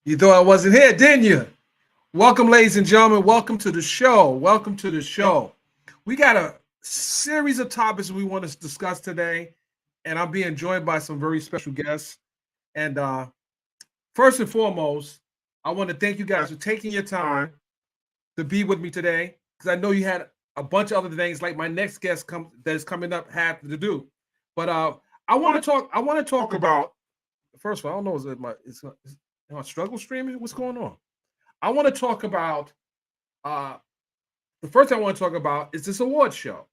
You thought I wasn't here, didn't you? Welcome, ladies and gentlemen. Welcome to the show. Welcome to the show. We got a series of topics we want to discuss today, and I'm being joined by some very special guests. And first and foremost, I want to thank you guys for taking your time to be with me today because I know you had a bunch of other things like my next guest that is coming up had to do. But I want to talk. I want to talk about. First of all, I don't know. Am I struggle streaming? What's going on? I want to talk about uh, the first thing I want to talk about is this award show.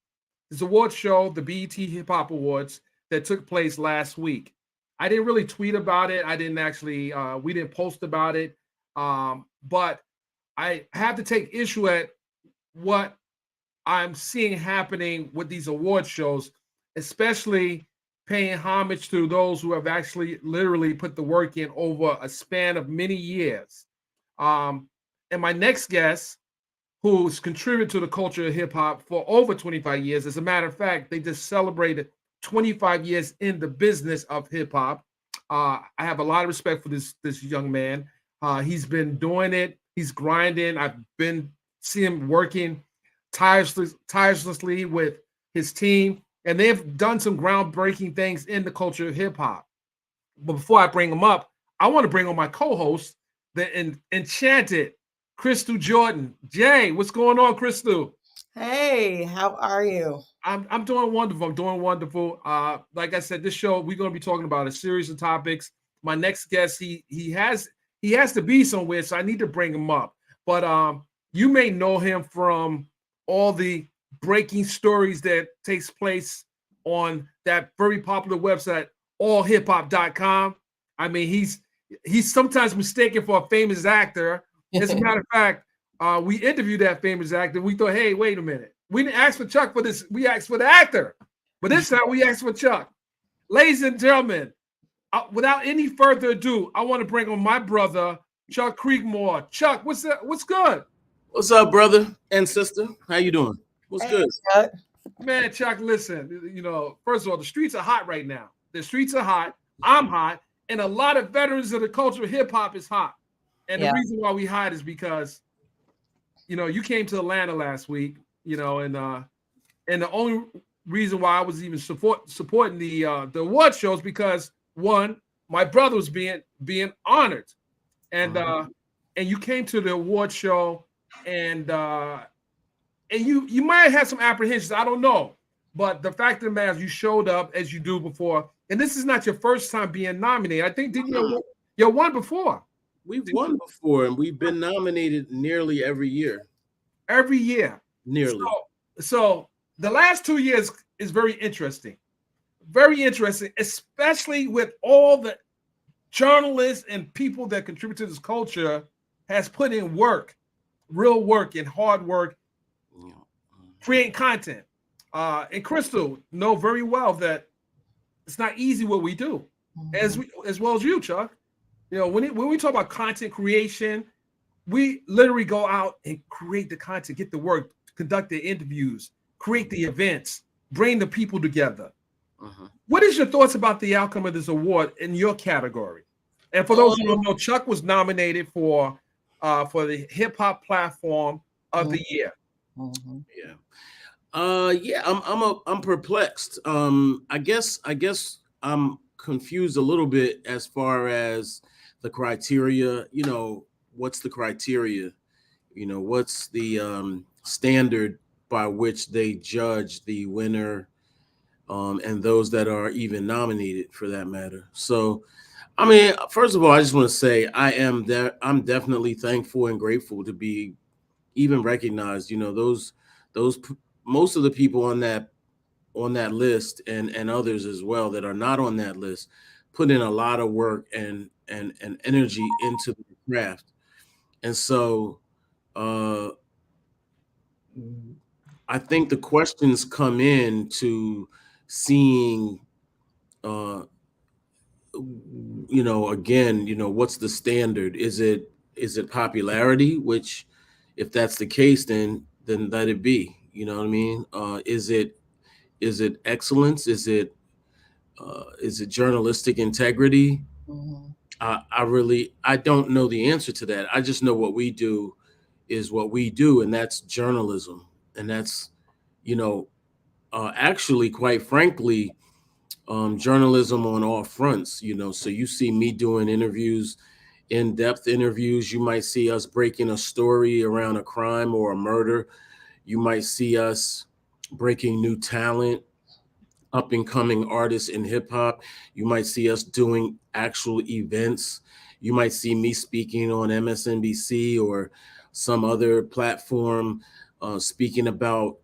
This award show, the BET Hip Hop Awards that took place last week. I didn't really tweet about it. I didn't actually. We didn't post about it. But I have to take issue at what I'm seeing happening with these award shows, especially paying homage to those who have actually literally put the work in over a span of many years. And my next guest, who's contributed to the culture of hip hop for over 25 years, as a matter of fact, they just celebrated 25 years in the business of hip hop. I have a lot of respect for this young man. He's been doing it. He's grinding. I've been seeing him working tirelessly with his team, and they've done some groundbreaking things in the culture of hip hop. But before I bring him up, I want to bring on my co-host, the enchanted Crystal Jordan. Jay, what's going on, Crystal? Hey, how are you? I'm doing wonderful. I'm doing wonderful. Like I said, this show we're going to be talking about a series of topics. My next guest, he has to be somewhere, so I need to bring him up. But you may know him from all the breaking stories that takes place on that very popular website, allhiphop.com. I mean, he's sometimes mistaken for a famous actor. As a matter of fact, we interviewed that famous actor. We thought, hey, wait a minute. We didn't ask for Chuck for this. We asked for the actor. But this time we asked for Chuck. Ladies and gentlemen, without any further ado, I want to bring on my brother, Chuck Creekmore. Chuck, what's up? What's good? What's up, brother and sister? How you doing? What's good? Chuck. Man, Chuck, listen, first of all, the streets are hot right now. The streets are hot. I'm hot. And a lot of veterans of the culture of hip hop is hot. And the reason why we hot is because, you came to Atlanta last week, and the only reason why I was even supporting the award shows because one, my brother was being honored. And and you came to the award show and you might have some apprehensions. I don't know. But the fact of the matter is you showed up as you do before. And this is not your first time being nominated. I think you won before. We've won before, and we've been nominated nearly every year. Every year. Nearly. So the last 2 years is very interesting. Very interesting, especially with all the journalists and people that contribute to this culture has put in work, real work and hard work, creating content. And Crystal know very well that it's not easy what we do, as well as you, Chuck. When we talk about content creation, we literally go out and create the content, get the work, conduct the interviews, create the events, bring the people together. What is your thoughts about the outcome of this award in your category? And for those who don't know, Chuck was nominated for the Hip Hop Platform of the Year. I'm perplexed. I guess I'm confused a little bit as far as the criteria. What's the criteria? What's the standard by which they judge the winner and those that are even nominated for that matter. So, I mean, first of all, I just want to say I'm definitely thankful and grateful to be even recognized. Those most of the people on that list and others as well that are not on that list put in a lot of work and energy into the craft. And so I think the questions come in to seeing again, what's the standard? Is it popularity? Which, if that's the case, then let it be. You know what I mean? Is it excellence? Is it journalistic integrity? I don't know the answer to that. I just know what we do is what we do, and that's journalism, and that's you know actually, quite frankly, journalism on all fronts. So you see me doing interviews, in-depth interviews. You might see us breaking a story around a crime or a murder. You might see us breaking new talent, up and coming artists in hip hop. You might see us doing actual events. You might see me speaking on MSNBC or some other platform, speaking about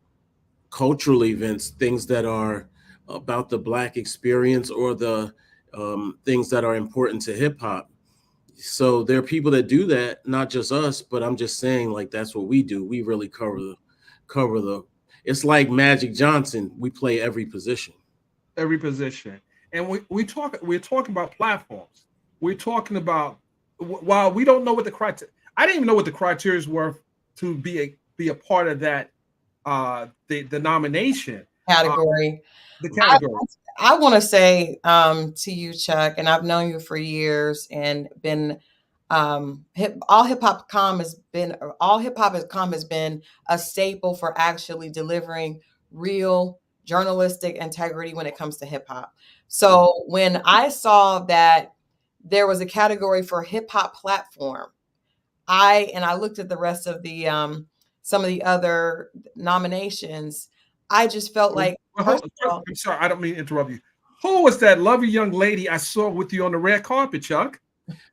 cultural events, things that are about the Black experience or the things that are important to hip hop. So there are people that do that, not just us, but I'm just saying, like, that's what we do. We really cover the. It's like Magic Johnson. We play every position. Every position. And we're talking about platforms. We're talking about, while we don't know what the criteria, I didn't even know what the criteria were to be a part of that, the nomination, uh, Category. the I, category. I want to say to you, Chuck, and I've known you for years and been all hip hop com has been all hip hop com has been a staple for actually delivering real journalistic integrity when it comes to hip hop. So when I saw that there was a category for hip hop platform, I looked at the rest of the some of the other nominations. I just felt Well, like, first of all, I'm sorry, I don't mean to interrupt you. Who was that lovely young lady I saw with you on the red carpet, Chuck?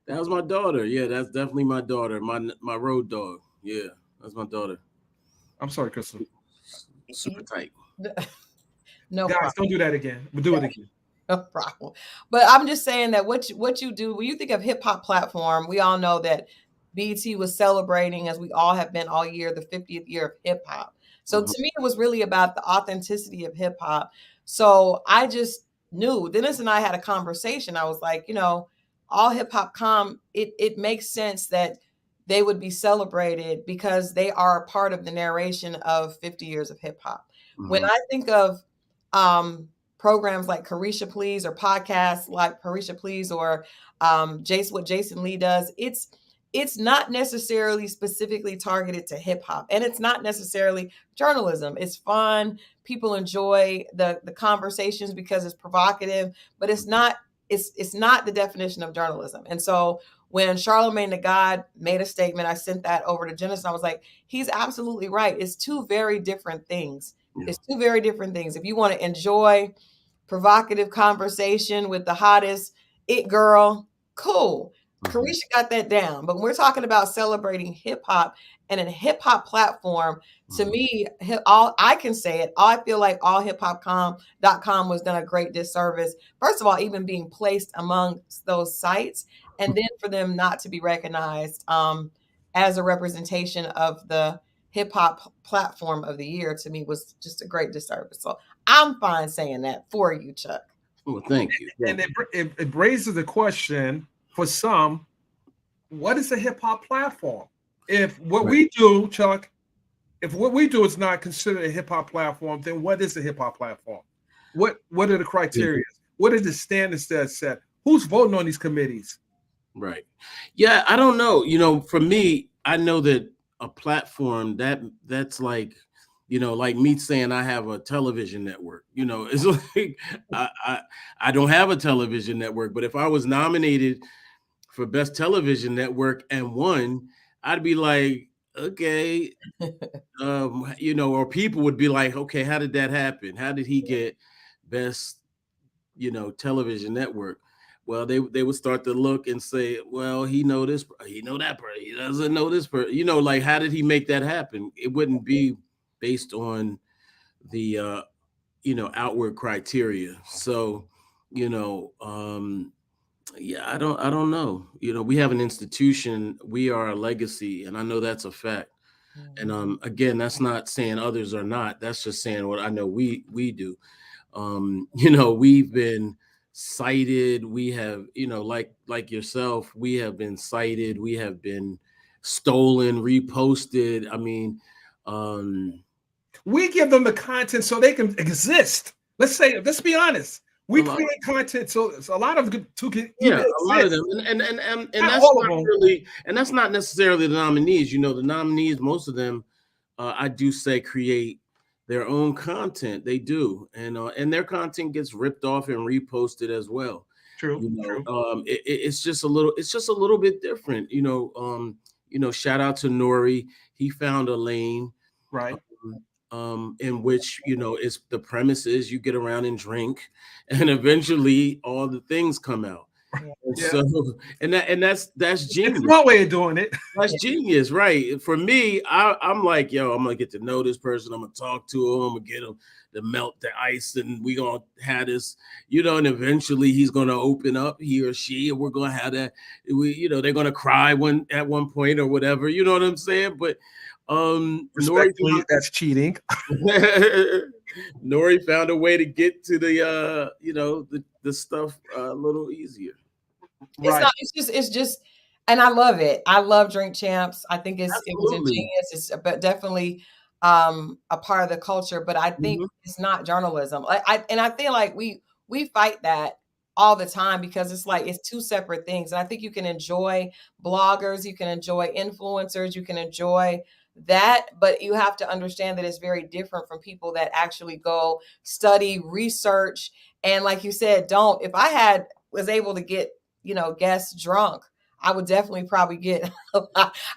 That was my daughter. Yeah, that's definitely my daughter. My road dog. Yeah, that's my daughter. I'm sorry, Crystal. Super tight. no Guys, problem. don't do that again. We'll do it again. No problem. But I'm just saying that what you do when you think of hip hop platform, we all know that BET was celebrating, as we all have been all year, the 50th year of hip hop. So Mhm. to me, it was really about the authenticity of hip hop. So I just knew. Dennis and I had a conversation. I was like, all hip hop com, it makes sense that they would be celebrated because they are a part of the narration of 50 years of hip hop. When Mhm. I think of programs like Careesha Please or podcasts like Careesha Please or Jason, what Jason Lee does, it's not necessarily specifically targeted to hip hop, and it's not necessarily journalism. It's fun. People enjoy the conversations because it's provocative, but it's not the definition of journalism. And so when Charlemagne the God made a statement, I sent that over to Genesis. And I was like, he's absolutely right. It's two very different things. Yeah. It's two very different things. If you want to enjoy provocative conversation with the hottest it girl, cool. Mhm. Careesha got that down. But when we're talking about celebrating hip hop and a hip hop platform, to Mhm. me, all I can say it, I feel like all hip hop com was done a great disservice. First of all, even being placed among those sites, and then for them not to be recognized as a representation of the hip hop platform of the year, to me was just a great disservice. So I'm fine saying that for you, Chuck. Well, thank you. And Thank it raises the question for some: what is a hip hop platform? If what Right. we do, Chuck, if what we do is not considered a hip hop platform, then what is a hip hop platform? What are the Yeah. criteria? What are the standards that set? Who's voting on these committees? Right. Yeah, I don't know. For me, I know that a platform that's like, like me saying I have a television network. It's like I don't have a television network, but if I was nominated for best television network and won, I'd be like, okay, or people would be like, okay, how did that happen? How did he get best, television network? Well, they would start to look and say, well, he know this, he know that person, he doesn't know this person. Like, how did he make that happen? It wouldn't be based on the outward criteria. So, you know, um, yeah, I don't know. We have an institution, we are a legacy, and I know that's a fact. And again, that's not saying others are not. That's just saying what I know we do. We've been cited. We have, like yourself, we have been cited. We have been stolen, reposted. I mean, um, We give them the content so they can exist. Let's be honest. We create content, so a lot of good to even yeah, exist. a lot of them, and Not that's all of not them. really, and that's not necessarily the nominees. You know, the nominees, most of them, I do say create their own content. They do, and their content gets ripped off and reposted as well. True, You know, true. it's just a little bit different. Shout out to Nori. He found a lane, Right. in which it's the premise is you get around and drink, and eventually all the things come out. And Yeah. so, that's It's a genius. smart way of doing it. That's genius, right? For me, I'm like, yo, I'm gonna get to know this person. I'm gonna talk to him. I'm gonna get him to melt the ice, and we gonna have this, and eventually he's gonna open up, he or she, and we're gonna have that. They're gonna cry at one point or whatever. You know what I'm saying? But Respectfully, that's cheating. Nori found a way to get to the stuff a little easier. It's not. It's just, and I love it. I love Drink Champs. I think it was ingenious. It's but definitely a part of the culture. But I think it's not journalism. I feel like we fight that all the time because it's like it's two separate things. And I think you can enjoy bloggers, you can enjoy influencers, you can enjoy that, but you have to understand that it's very different from people that actually go study, research, and like you said, if I was able to get guests drunk, I would definitely probably get I would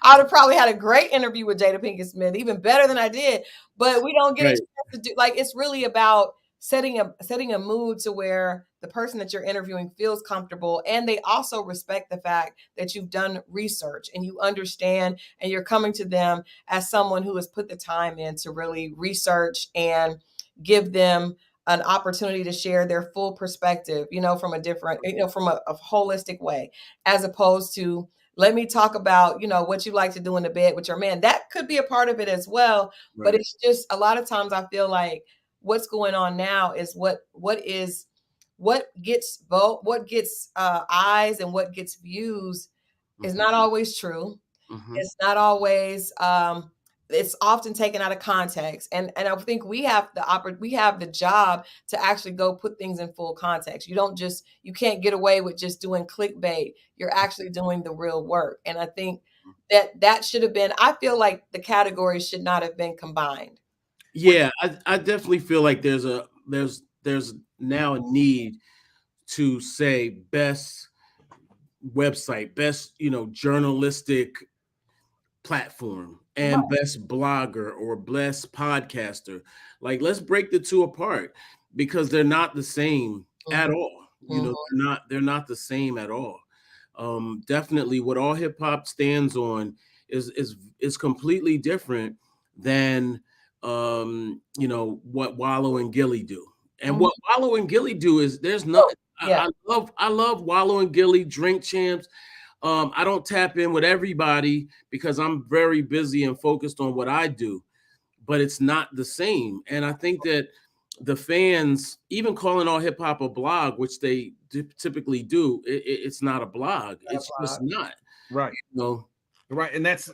have probably had a great interview with Jada Pinkett Smith, even better than I did. But we don't get a chance to do, like, it's really about setting a mood to where the person that you're interviewing feels comfortable, and they also respect the fact that you've done research and you understand, and you're coming to them as someone who has put the time in to really research and give them an opportunity to share their full perspective, from a different, from a holistic way, as opposed to, let me talk about, what you like to do in the bed with your man. That could be a part of it as well. Right. But it's just, a lot of times I feel like what's going on now is what gets eyes and what gets views is not always true. It's not always, it's often taken out of context, and I think we have the job to actually go put things in full context. You can't get away with just doing clickbait. You're actually doing the real work, and I think that should have been. I feel like the categories should not have been combined. Yeah, I definitely feel like there's now a need to say best website, best journalistic platform, and best blogger or best podcaster. Like, let's break the two apart, because they're not the same at all. They're not the same at all. Definitely what all hip hop stands on is completely different than what Wallow and Gilly do. And what Wallow and Gilly do is there's nothing. I love Wallow and Gilly, Drink Champs. I don't tap in with everybody because I'm very busy and focused on what I do, but it's not the same. And I think that the fans, even calling all hip hop a blog, which they typically do, it's not a blog. It's just not. Right. Right. And that's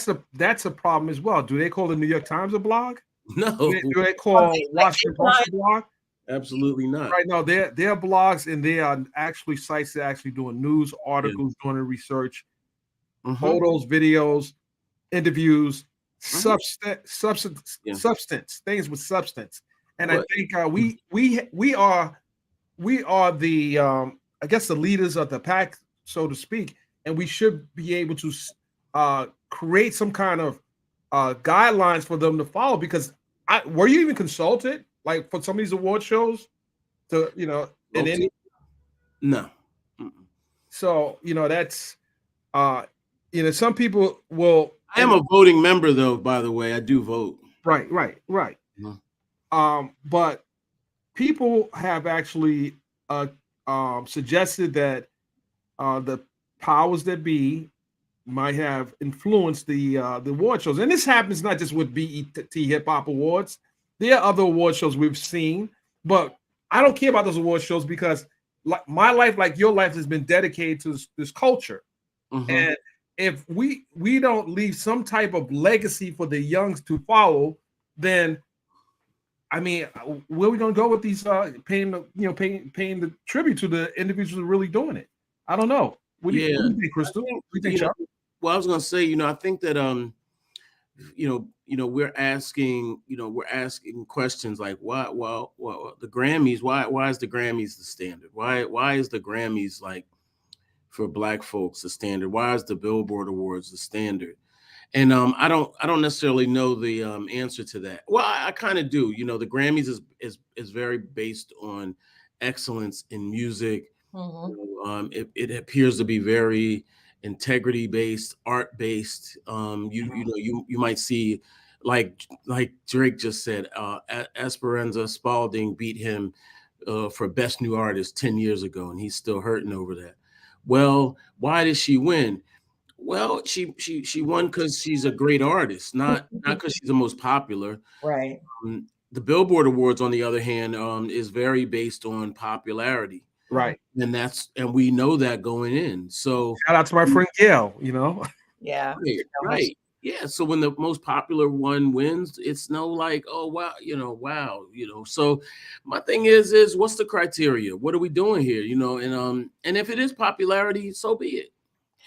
a problem as well. Do they call the New York Times a blog? No. Do they call Washington Post a blog? Absolutely not. Right. No, they're blogs, and they are actually sites that are actually doing news articles, doing research, photos, videos, interviews, substance, things with substance. And I think we are the I guess the leaders of the pack, so to speak, and we should be able to create some kind of guidelines for them to follow. Because were you even consulted, like, for some of these award shows, to in any? No. So that's some people will. I am a voting member, though. By the way, I do vote. Right. But people have actually suggested that the powers that be might have influenced the award shows, and this happens not just with BET Hip Hop Awards. There are other award shows we've seen, but I don't care about those award shows because, like, my life, like your life, has been dedicated to this culture, and if we don't leave some type of legacy for the youngs to follow, then I mean, where are we gonna go with these paying the tribute to the individuals who are really doing it? I don't know. Yeah, What do you think, I Crystal? What think do you think, Chuck? well, I was gonna say, I think that we're asking questions like why, well, the Grammys, why is the Grammys the standard? Why is the Grammys like for Black folks the standard? Why is the Billboard Awards the standard? And I don't necessarily know the answer to that. Well, I kind of do. The Grammys is very based on excellence in music. Mhm. It appears to be very integrity based, art based. You might see like Drake just said, Esperanza Spalding beat him for best new artist 10 years ago, and he's still hurting over that. Well, why did she win? Well, she won because she's a great artist, not because she's the most popular. Right. The Billboard Awards, on the other hand, is very based on popularity, Right. and we know that going in. So Shout out to my friend Gail. Yeah. right, yeah. So when the most popular one wins, it's no like, oh wow, wow. So my thing is what's the criteria? What are we doing here? And if it is popularity, so be it.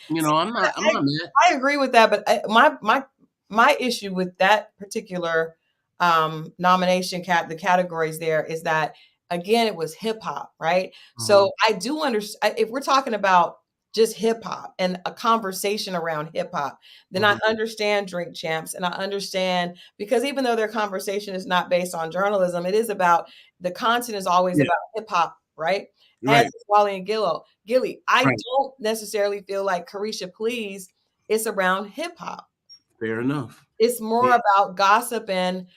I'm not mad. I agree with that, but my issue with that particular nomination the categories there is that again it was hip hop, right? So I do understand if we're talking about just hip hop and a conversation around hip hop, then I understand Drink Champs and I understand because even though their conversation is not based on journalism, it is about the content is always Yeah, about hip hop, right? As right, is Wally and Gilly. I right. don't necessarily feel like Careesha Please it's around hip hop. Fair enough. It's more Yeah, about gossip and,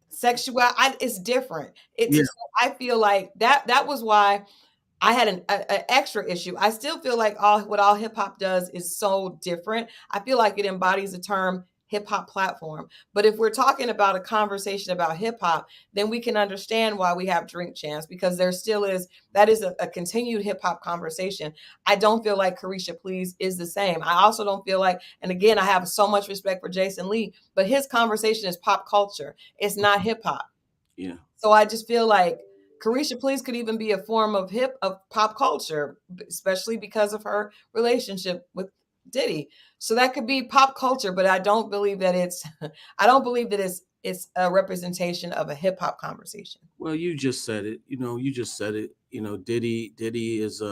sexual. It's different. yeah. I feel like that was why I had an extra issue. I still feel like all hip hop does is so different. I feel like it embodies the term hip hop platform. But if we're talking about a conversation about hip hop, then we can understand why we have Drink Champs because there still is that is a continued hip hop conversation. I don't feel like Careesha Please is the same. I also don't feel like, and again, I have so much respect for Jason Lee, but his conversation is pop culture. It's not hip hop. Yeah. So I just feel like Careesha Please could even be a form of pop culture, especially because of her relationship with Diddy. So that could be pop culture, but I don't believe that it's a representation of a hip hop conversation. Well, you just said it. Diddy is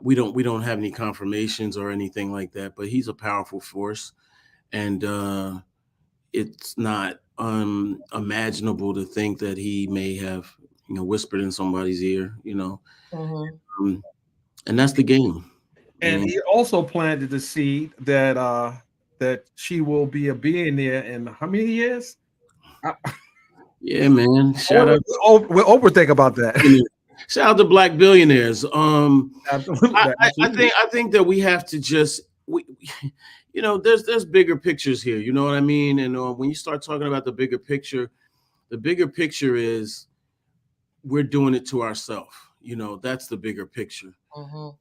we don't have any confirmations or anything like that, but he's a powerful force, and it's not unimaginable to think that he may have whispered in somebody's ear. Mhm. Um, and that's the game. And he also planted the seed that she will be a billionaire in how many years? Yeah, man. What Oprah think about that? Shout out to Black billionaires. Absolutely. I think that we have to just there's bigger pictures here. You know what I mean? And when you start talking about the bigger picture is we're doing it to ourselves. That's the bigger picture. Mhm.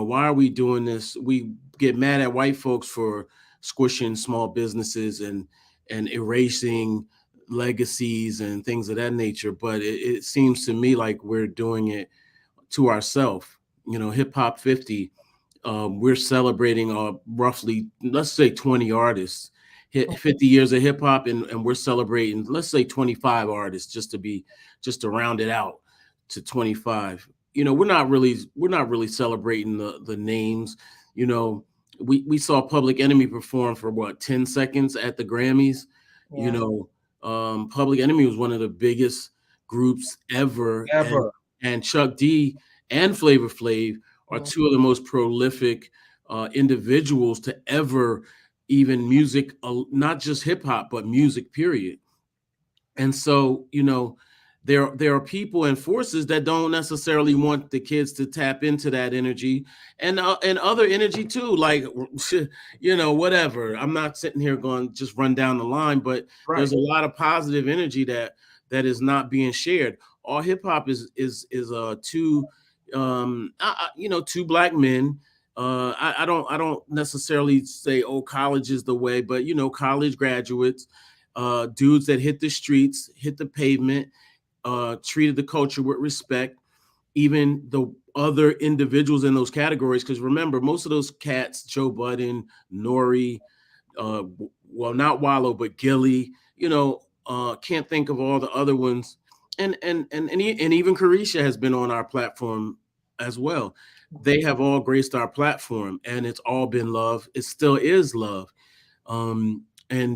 Why are we doing this? We get mad at white folks for squishing small businesses and erasing legacies and things of that nature. But it seems to me like we're doing it to ourselves. Hip Hop 50, we're celebrating roughly, let's say 20 artists, hit 50 years of hip hop, and we're celebrating, let's say 25 artists just to round it out to 25. We're not really celebrating the names. We saw Public Enemy perform for what 10 seconds at the Grammys. Yeah. Public Enemy was one of the biggest groups ever. And Chuck D and Flavor Flav are two of the most prolific individuals to ever even music, not just hip hop, but music period. And so, there are people and forces that don't necessarily want the kids to tap into that energy and other energy too, like whatever. I'm not sitting here going just run down the line, but there's a lot of positive energy that is not being shared. All hip hop is two two Black men. I don't necessarily say college is the way, but college graduates dudes that hit the streets, hit the pavement, treated the culture with respect, even the other individuals in those categories. Because remember, most of those cats, Joe Budden, Nori, well, not Wallow, but Gilly, can't think of all the other ones. And even Careesha has been on our platform as well. They have all graced our platform, and it's all been love. It still is love. And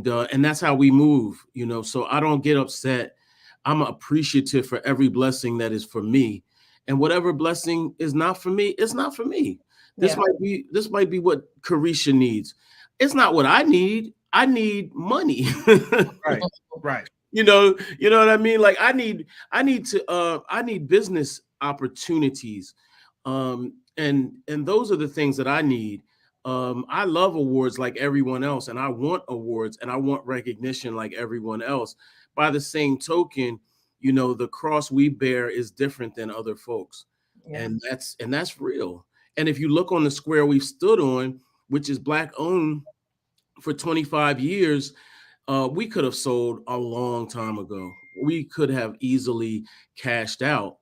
that's how we move, so I don't get upset. I'm appreciative for every blessing that is for me. And whatever blessing is not for me, it's not for me. This might be what Careesha needs. It's not what I need. I need money. Right. You know what I mean? Like I need business opportunities. And those are the things that I need. I love awards like everyone else, and I want awards and I want recognition like everyone else. By the same token, the cross we bear is different than other folks. Yeah. And that's real. And if you look on the square we've stood on, which is Black owned for 25 years, we could have sold a long time ago. We could have easily cashed out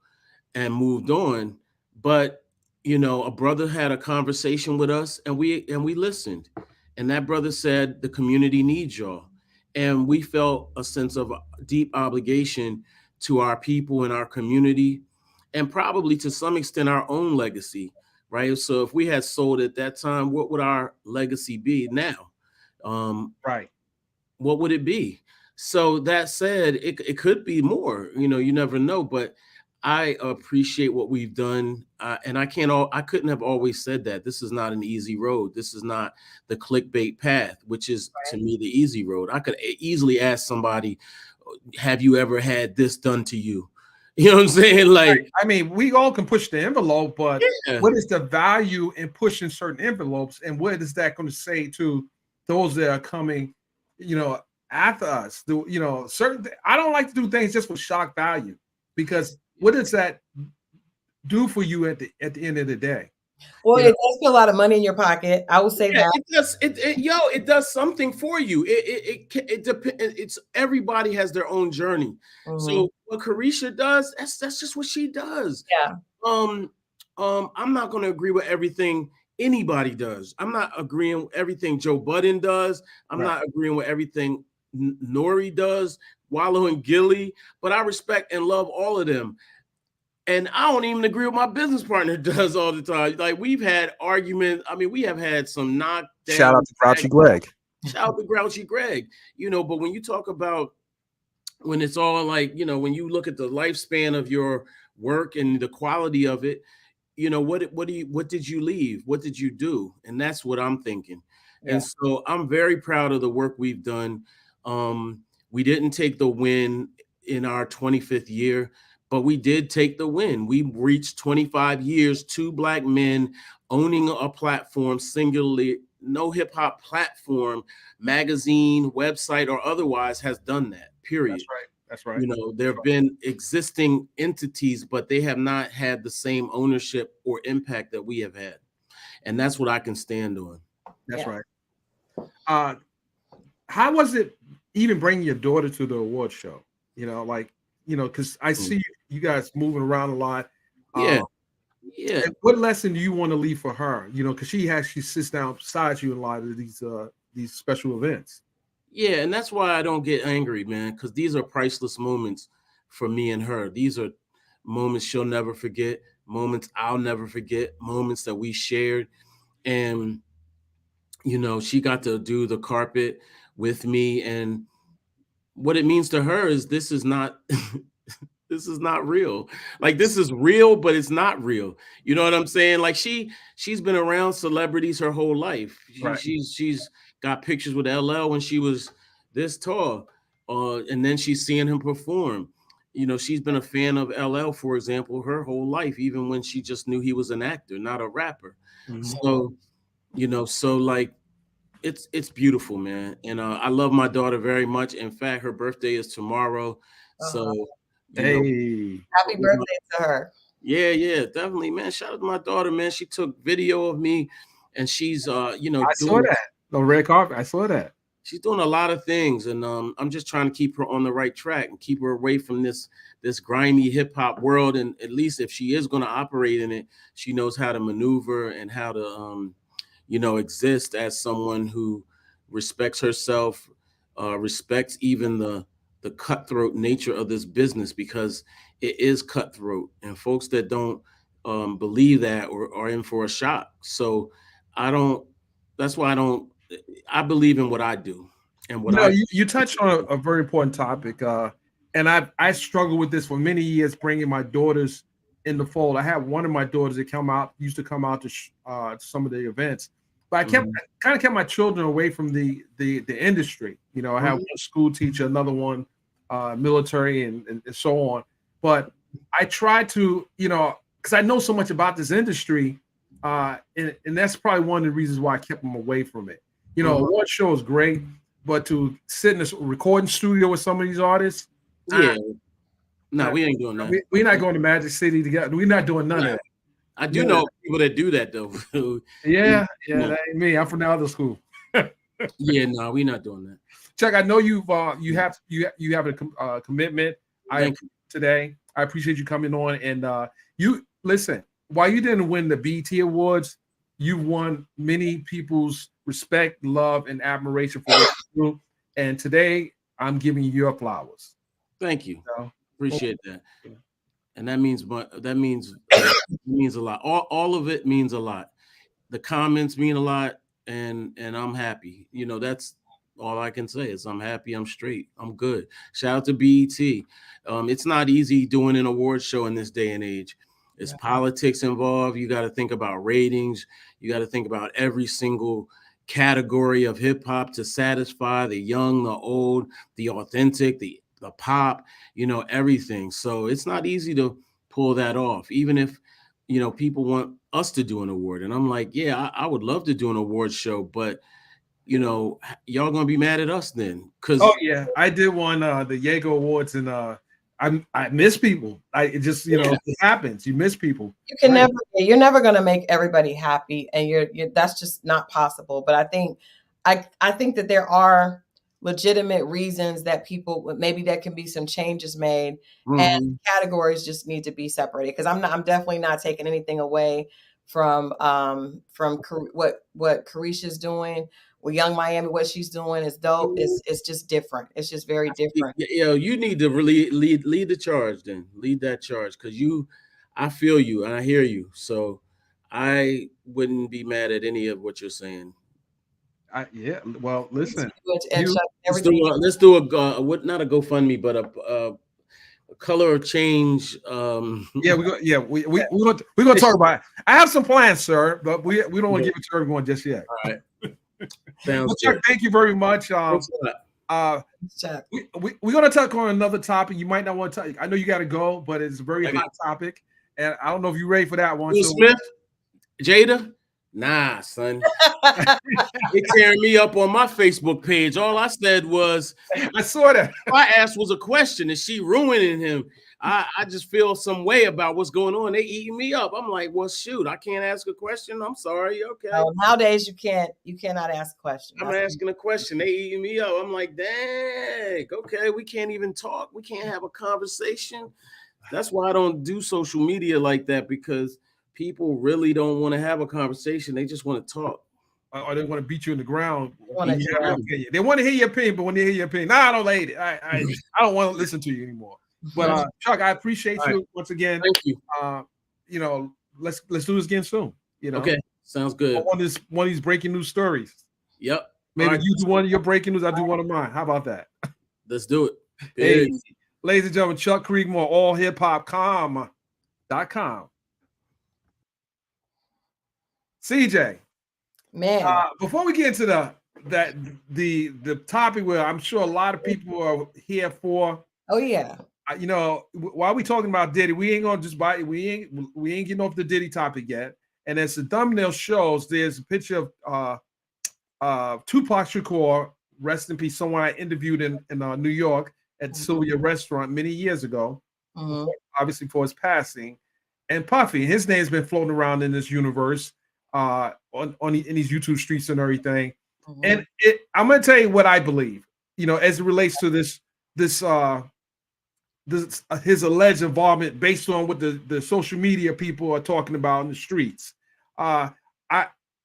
and moved on. But, a brother had a conversation with us and we listened. And that brother said, the community needs y'all. And we felt a sense of deep obligation to our people and our community, and probably to some extent our own legacy, right? So if we had sold at that time, what would our legacy be now? Right. What would it be? So that said, it could be more, you never know, but I appreciate what we've done. And I couldn't have always said that. This is not an easy road. This is not the clickbait path, which is to me the easy road. I could easily ask somebody, have you ever had this done to you? You know what I'm saying? Like, I mean, we all can push the envelope, but what is the value in pushing certain envelopes? And what is that going to say to those that are coming, after us? I don't like to do things just for shock value, because what does that do for you at the end of the day? Well, it does put a lot of money in your pocket. I will say that. It does something for you. It depends. It's everybody has their own journey. Mm-hmm. So what Careesha does, that's just what she does. Yeah. I'm not going to agree with everything anybody does. I'm not agreeing with everything Joe Budden does. I'm not agreeing with everything Nori does, Wallow and Gilly, but I respect and love all of them. And I don't even agree with my business partner does all the time. Like, we've had arguments. I mean, we have had some knockdown. Shout out to Grouchy Greg. Shout out to Grouchy Greg. But when you talk about, when it's all like, when you look at the lifespan of your work and the quality of it, what did you leave? What did you do? And that's what I'm thinking. Yeah. And so I'm very proud of the work we've done. We didn't take the win in our 25th year, but we did take the win. We reached 25 years, 2 Black men owning a platform singularly. No hip hop platform, magazine, website, or otherwise has done that, period. That's right. There have been existing entities, but they have not had the same ownership or impact that we have had. And that's what I can stand on. That's right. How was it even bringing your daughter to the award show? Because I see you guys moving around a lot. Yeah. What lesson do you want to leave for her? Because she sits down beside you in a lot of these special events. Yeah, and that's why I don't get angry, man, because these are priceless moments for me and her. These are moments she'll never forget, moments I'll never forget, moments that we shared. And, she got to do the carpet with me. And what it means to her is this is not this is not real. Like, this is real, but it's not real. You know what I'm saying? Like, she's been around celebrities her whole life. She's got pictures with LL when she was this tall. And then she's seeing him perform. She's been a fan of LL, for example, her whole life, even when she just knew he was an actor, not a rapper. Mm-hmm. So like, it's beautiful, man. And I love my daughter very much. In fact, her birthday is tomorrow. So happy birthday to her. Yeah, definitely, man. Shout out to my daughter, man. She took video of me, and she's I saw that on red carpet. I saw that. she's doing a lot of things, and I'm just trying to keep her on the right track and keep her away from this grimy hip hop world. And at least if she is going to operate in it, she knows how to maneuver and how to exist as someone who respects herself, respects even the cutthroat nature of this business, because it is cutthroat, and folks that don't believe that or are in for a shock. So that's why I believe in what I do and what You touched on a very important topic, and I struggled with this for many years, bringing my daughters in the fold. I have one of my daughters that used to come out to some of the events, but I kind of kept my children away from the industry. I have one school teacher, another one military, and so on. But I try to, because I know so much about this industry, and that's probably one of the reasons why I kept them away from it. One show is great, but to sit in a recording studio with some of these artists, we ain't doing that. We're not going to Magic City together. We're not doing none of that. I do know people that do that though. Yeah, that ain't me. I'm from the other school. Yeah, no, we're not doing that. Chuck, I know you have a commitment. Today. I appreciate you coming on, and you listen. While you didn't win the BET Awards, you won many people's respect, love, and admiration for what you do. And today, I'm giving you your flowers. Thank you. Appreciate that. And that means a lot. All of it means a lot. The comments mean a lot, and I'm happy. That's all I can say is I'm happy, I'm straight, I'm good. Shout out to BET. It's not easy doing an award show in this day and age. It's politics involved. You got to think about ratings. You got to think about every single category of hip hop to satisfy the young, the old, the authentic, the pop, everything. So it's not easy to pull that off, even if, people want us to do an award. And I'm like, yeah, I would love to do an award show, but y'all gonna be mad at us then? I did one the Jaeger Awards, and I miss people. It just it happens. You miss people. You're never gonna make everybody happy, and you're that's just not possible. But I think that there are legitimate reasons that people maybe there can be some changes made, and categories just need to be separated. Because I'm definitely not taking anything away from what Careesha's doing. Well, Young Miami, what she's doing is dope. It's just different. It's just very different. You need to really lead the charge then. Lead that charge, because I feel you and I hear you. So I wouldn't be mad at any of what you're saying. Well, listen. Let's do a not a GoFundMe, but a color of change. We're gonna talk about it. I have some plans, sir, but we don't want to give it to everyone just yet. All right. Sounds Chuck, thank you very much. We're gonna talk on another topic. You might not want to talk. I know you got to go, but it's a very hot topic, and I don't know if you're ready for that one. Smith, Jada. Nah, son. They tearing me up on my Facebook page. All I said was, I saw that. I asked was a question. Is she ruining him? I just feel some way about what's going on. They eating me up. I'm like, well, shoot, I can't ask a question. I'm sorry. Okay. No, nowadays you cannot ask a question. I'm asking a question. They eating me up. I'm like, dang. Okay, we can't even talk. We can't have a conversation. That's why I don't do social media like that, because people really don't want to have a conversation. They just want to talk. Or they want to beat you in the ground. They want to hear your opinion, but when they hear your opinion, I don't like it. I don't want to listen to you anymore. But Chuck, I appreciate you once again. Thank you. Let's do this again soon. Okay, sounds good. One of these breaking news stories. Yep. Maybe you do one of your breaking news. I do one of mine. How about that? Let's do it. Hey, ladies and gentlemen, Chuck Creekmore, allhiphopcom.com. CJ, man, before we get into the topic where I'm sure a lot of people are here for. Oh yeah. While we talking about Diddy, we ain't gonna just buy it. We ain't getting off the Diddy topic yet. And as the thumbnail shows, there's a picture of Tupac Shakur, rest in peace, someone I interviewed in New York at Sylvia Restaurant many years ago, obviously for his passing. And Puffy, his name's been floating around in this universe, in these YouTube streets and everything. And I'm going to tell you what I believe, as it relates to this his alleged involvement based on what the social media people are talking about in the streets. I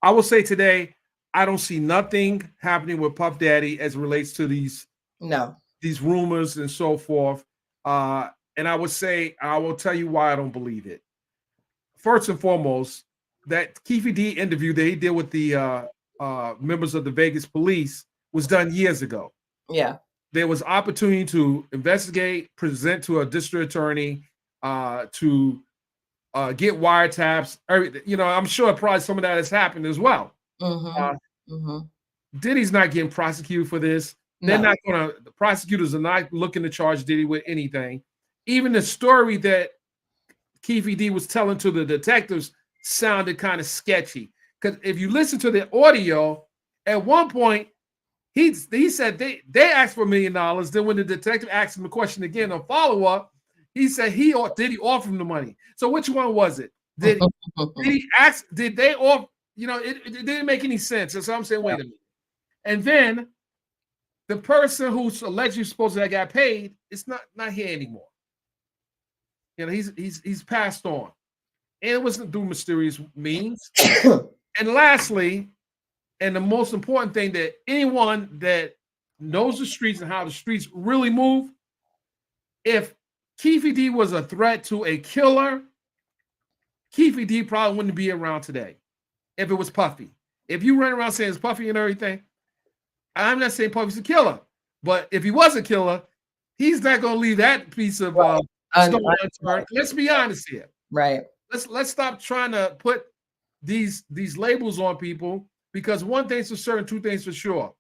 will say today, I don't see nothing happening with Puff Daddy as it relates to these rumors and so forth. And I will tell you why I don't believe it. First and foremost, that Keefe D interview that he did with the members of the Vegas police was done years ago. Yeah. There was opportunity to investigate, present to a district attorney, to get wiretaps. I'm sure probably some of that has happened as well. Diddy's not getting prosecuted for this. The prosecutors are not looking to charge Diddy with anything. Even the story that Keefe D was telling to the detectives sounded kind of sketchy. Because if you listen to the audio, at one point, he said they asked for $1 million. Then when the detective asked him the question again on follow-up, he said Diddy offer him the money. So which one was it? Did he ask? Did they offer? It didn't make any sense. So I'm saying, wait a minute. And then the person who's allegedly supposed to have got paid is not here anymore. He's passed on. And it wasn't through mysterious means. And lastly, and the most important thing, that anyone that knows the streets and how the streets really move, if Keefe D was a threat to a killer, Keefe D probably wouldn't be around today if it was Puffy. If you run around saying it's Puffy and everything, I'm not saying Puffy's a killer, but if he was a killer, he's not going to leave that piece of stone unturned. Let's be honest here. Right. Let's stop trying to put these labels on people, because one thing's for certain, two things for sure.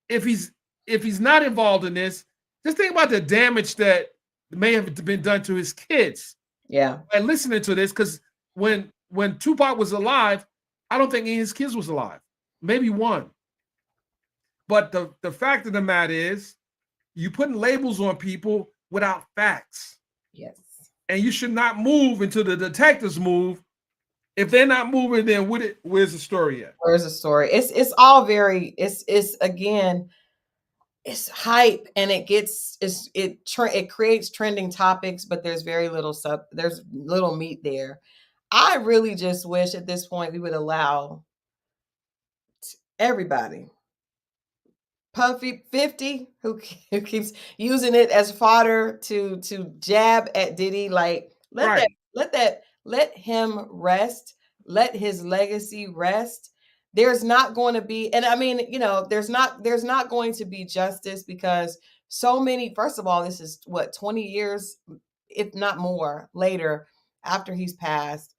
If he's not involved in this, just think about the damage that may have been done to his kids. Yeah. And listening to this, because when Tupac was alive, I don't think any of his kids was alive. Maybe one. But the fact of the matter is, you putting labels on people without facts. Yes. And you should not move until the detectives move. If they're not moving, then where's the story at? Where's the story? It's all very, it's again, it's hype, and it creates trending topics, but there's very little there's little meat there. I really just wish at this point we would allow everybody, Puffy 50, who keeps using it as fodder to jab at Diddy, like let him rest, let his legacy rest. There's not going to be, and I mean, there's not going to be justice, because so many, first of all, this is 20 years, if not more, later after he's passed.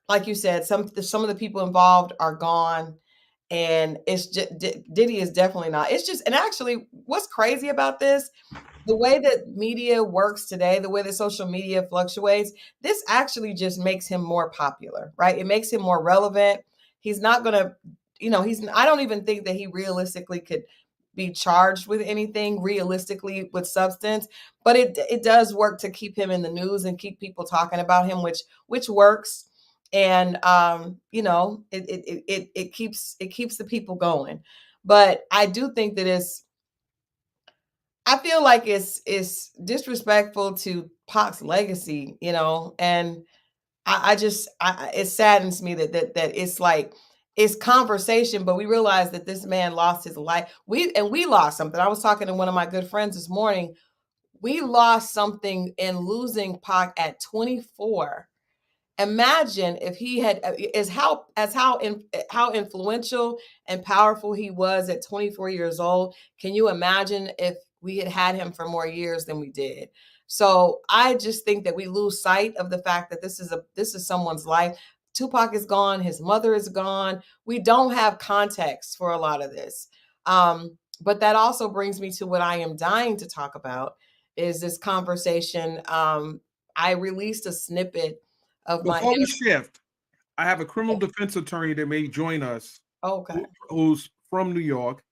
Like you said, some of the people involved are gone, and it's just, Diddy is definitely not. It's just, and actually, what's crazy about this, the way that media works today, the way that social media fluctuates, this actually just makes him more popular, right? It makes him more relevant. He's not going to, I don't even think that he realistically could be charged with anything realistically with substance, but it does work to keep him in the news and keep people talking about him, which works. And, it keeps the people going. But I do think that I feel like it's disrespectful to Pac's legacy, and it saddens me that it's like, it's conversation, but we realize that this man lost his life. We lost something. I was talking to one of my good friends this morning. We lost something in losing Pac at 24. Imagine if he had, how influential and powerful he was at 24 years old. Can you imagine if we had him for more years than we did? So I just think that we lose sight of the fact that this is someone's life. Tupac is gone. His mother is gone. We don't have context for a lot of this. But that also brings me to what I am dying to talk about, is this conversation. I released a snippet of Before we shift, I have a criminal defense attorney that may join us. Okay. Who's from New York,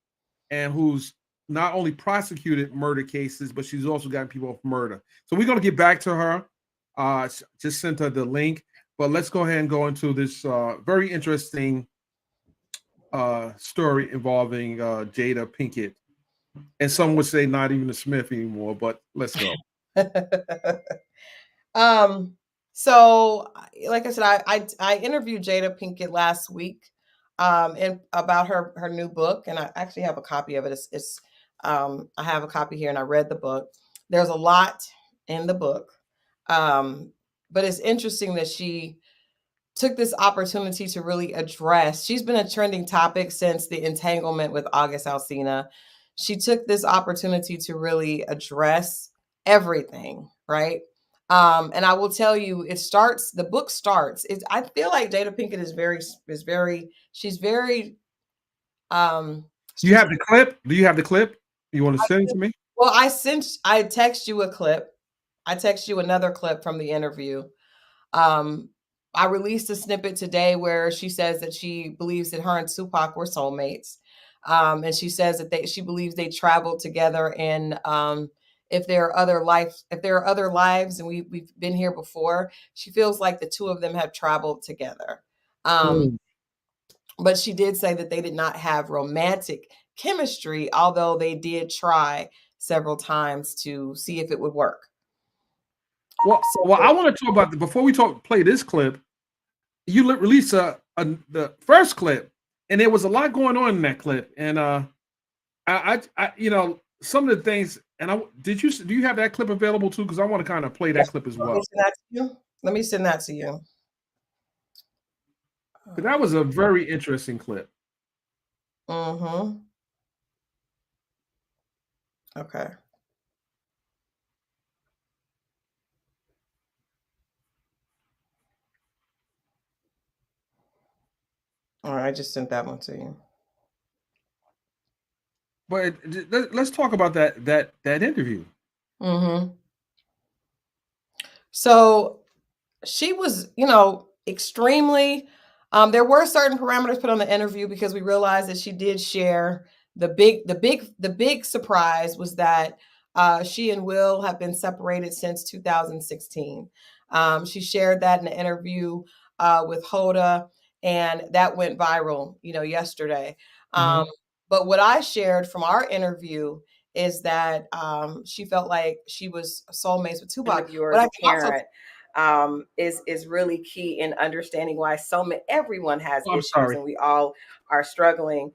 and who's not only prosecuted murder cases, but she's also gotten people off murder. So we're going to get back to her. Just sent her the link. But let's go ahead and go into this very interesting story involving Jada Pinkett, and some would say not even a Smith anymore. But let's go. So like I said, I interviewed Jada Pinkett last week, and about her new book, and I actually have a copy of it. It's I have a copy here, and I read the book. There's a lot in the book, but it's interesting that she took this opportunity to really address. She's been a trending topic since the entanglement with August Alsina. She took this opportunity to really address everything, right? And I will tell you, the book starts. I feel like Jada Pinkett she's very, You have the clip? Do you have the clip? You want to send it to me? Well, I text you a clip. I text you another clip from the interview. I released a snippet today where she says that she believes that her and Tupac were soulmates. And she says that she believes they traveled together, and if there are other lives and we've been here before, she feels like the two of them have traveled together. But she did say that they did not have romantic chemistry, although they did try several times to see if it would work. Well, I want to talk about before we play this clip. You released the first clip, and there was a lot going on in that clip, and I some of the things. And do you have that clip available too? Because I want to kind of play that clip as well. Let me send that to you. That was a very interesting clip. Mm-hmm. Okay. All right, I just sent that one to you. But let's talk about that interview. Mm-hmm. So she was, extremely. There were certain parameters put on the interview because we realized that she did share the big surprise was that she and Will have been separated since 2016. She shared that in an interview with Hoda, and that went viral, yesterday. But what I shared from our interview is that she felt like she was soulmates with Tupac. But as a parent, is really key in understanding why everyone has issues, and we all are struggling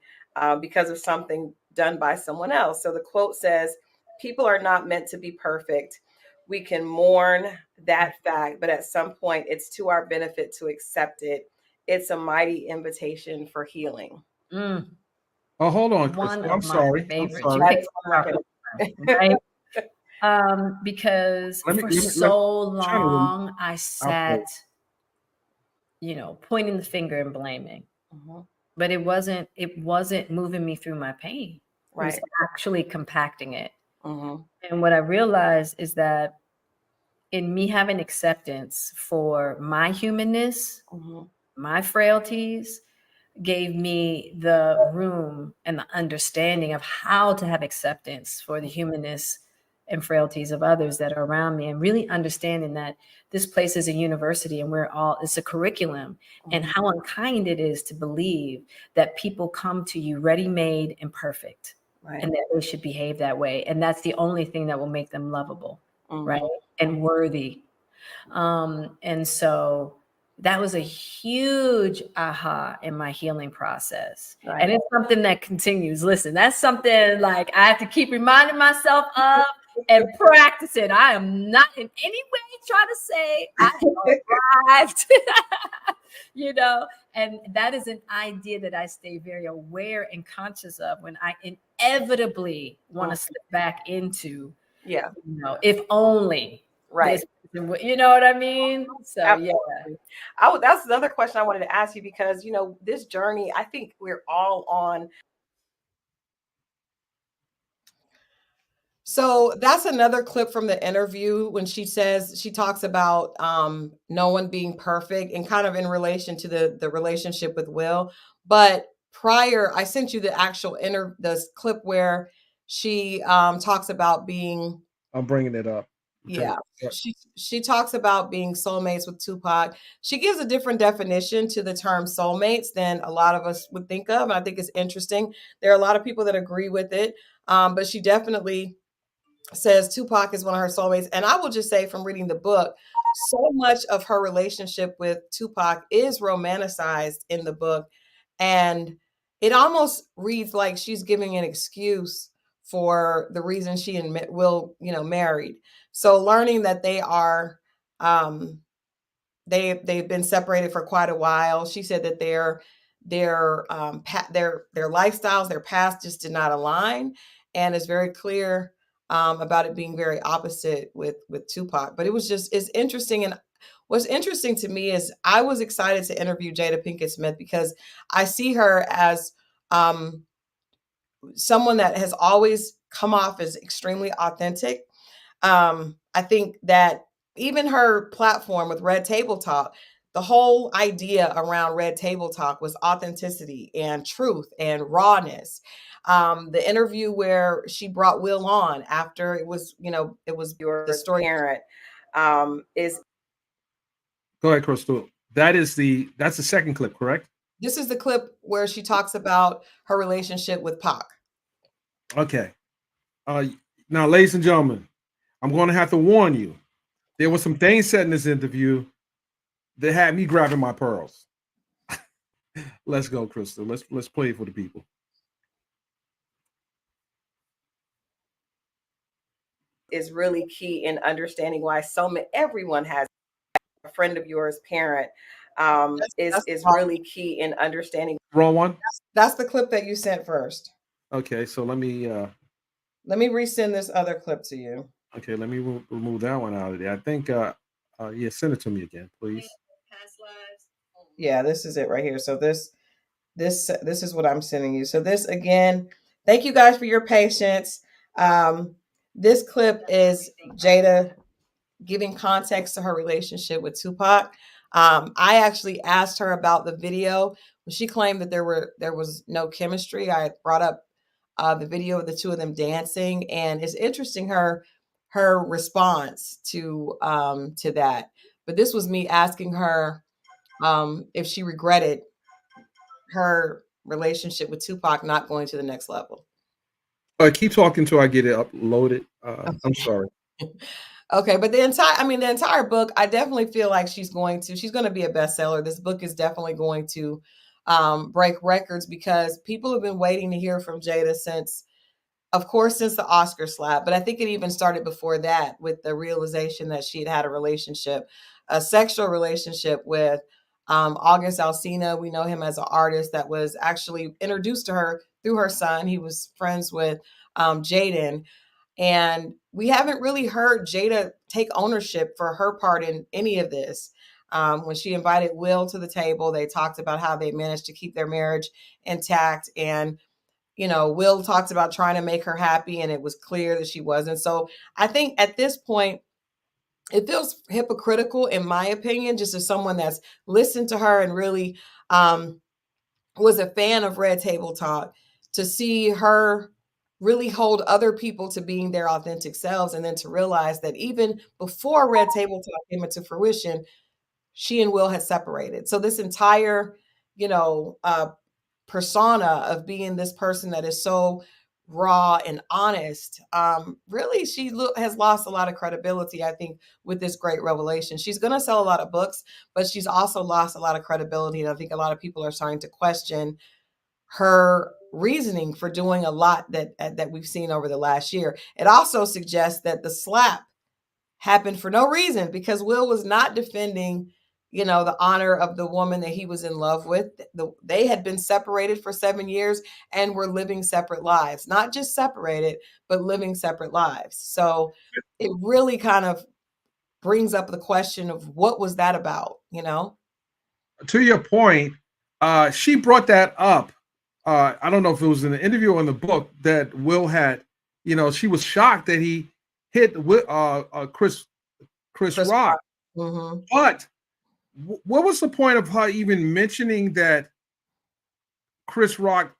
because of something done by someone else. So the quote says, "People are not meant to be perfect. We can mourn that fact, but at some point it's to our benefit to accept it. It's a mighty invitation for healing." Oh, hold on, One I'm sorry. Right? Because for so long I sat, pointing the finger and blaming, but it wasn't moving me through my pain. Right. It was actually compacting it. And what I realized is that in me having acceptance for my humanness, my frailties, gave me the room and the understanding of how to have acceptance for the humanness and frailties of others that are around me, and really understanding that this place is a university and it's a curriculum, and how unkind it is to believe that people come to you ready-made and perfect, and that they should behave that way. And that's the only thing that will make them lovable, right? And worthy. And so that was a huge aha in my healing process. Right. And it's something that continues. Listen, that's something like I have to keep reminding myself of and practice it. I am not in any way trying to say I arrived, and that is an idea that I stay very aware and conscious of when I inevitably want to slip back into, if only. Right. You know what I mean? So, absolutely. That's another question I wanted to ask you, because, this journey, I think we're all on. So that's another clip from the interview when she talks about no one being perfect, and kind of in relation to the relationship with Will. But prior, I sent you the actual the clip where she talks about being. I'm bringing it up. Yeah. She talks about being soulmates with Tupac. She gives a different definition to the term soulmates than a lot of us would think of. And I think it's interesting. There are a lot of people that agree with it. But she definitely says Tupac is one of her soulmates. And I will just say from reading the book, so much of her relationship with Tupac is romanticized in the book. And it almost reads like she's giving an excuse for the reason she and Will, married. So learning that they are, they've been separated for quite a while. She said that their lifestyles, their past just did not align, and it's very clear about it being very opposite with Tupac. But it's interesting. And what's interesting to me is I was excited to interview Jada Pinkett Smith because I see her as someone that has always come off as extremely authentic. I think that even her platform with Red Table Talk, the whole idea around Red Table Talk was authenticity and truth and rawness. The interview where she brought Will on after it was the story parent is. Go ahead, Crystal. That's the second clip, correct? This is the clip where she talks about her relationship with Pac. Okay. Now, ladies and gentlemen, I'm going to have to warn you. There were some things said in this interview that had me grabbing my pearls. Let's go, Crystal. Let's play it for the people. Is really key in understanding why everyone has a friend of yours parent is really key in understanding. Wrong one? That's the clip that you sent first. Okay, so let me resend this other clip to you. Okay, let me remove that one out of there. I think send it to me again, please. Yeah, this is it right here. So this is what I'm sending you. So this, again, thank you guys for your patience. This clip is Jada giving context to her relationship with Tupac. I actually asked her about the video when she claimed that there was no chemistry. I brought up the video of the two of them dancing, and it's interesting her response to that. But this was me asking her if she regretted her relationship with Tupac not going to the next level. Keep talking till I get it uploaded. I'm sorry. Okay, but the entire book, I definitely feel like she's going to be a bestseller. This book is definitely going to break records because people have been waiting to hear from Jada since the Oscar slap. But I think it even started before that with the realization that she had a sexual relationship with August Alsina. We know him as an artist that was actually introduced to her through her son. He was friends with Jaden. And we haven't really heard Jada take ownership for her part in any of this. When she invited Will to the table, they talked about how they managed to keep their marriage intact. And, Will talked about trying to make her happy, and it was clear that she wasn't. So I think at this point, it feels hypocritical, in my opinion, just as someone that's listened to her and really was a fan of Red Table Talk, to see her really hold other people to being their authentic selves, and then to realize that even before Red Table Talk came into fruition, she and Will had separated. So this entire, persona of being this person that is so raw and honest, really she has lost a lot of credibility, I think, with this great revelation. She's going to sell a lot of books, but she's also lost a lot of credibility. And I think a lot of people are starting to question her reasoning for doing a lot that we've seen over the last year. It also suggests that the slap happened for no reason, because Will was not defending, the honor of the woman that he was in love with. They had been separated for 7 years and were living separate lives, not just separated, but living separate lives. So it really kind of brings up the question of what was that about, To your point, she brought that up. I don't know if it was in the interview or in the book that Will had, she was shocked that he hit Chris Rock. Mm-hmm. But what was the point of her even mentioning that Chris Rock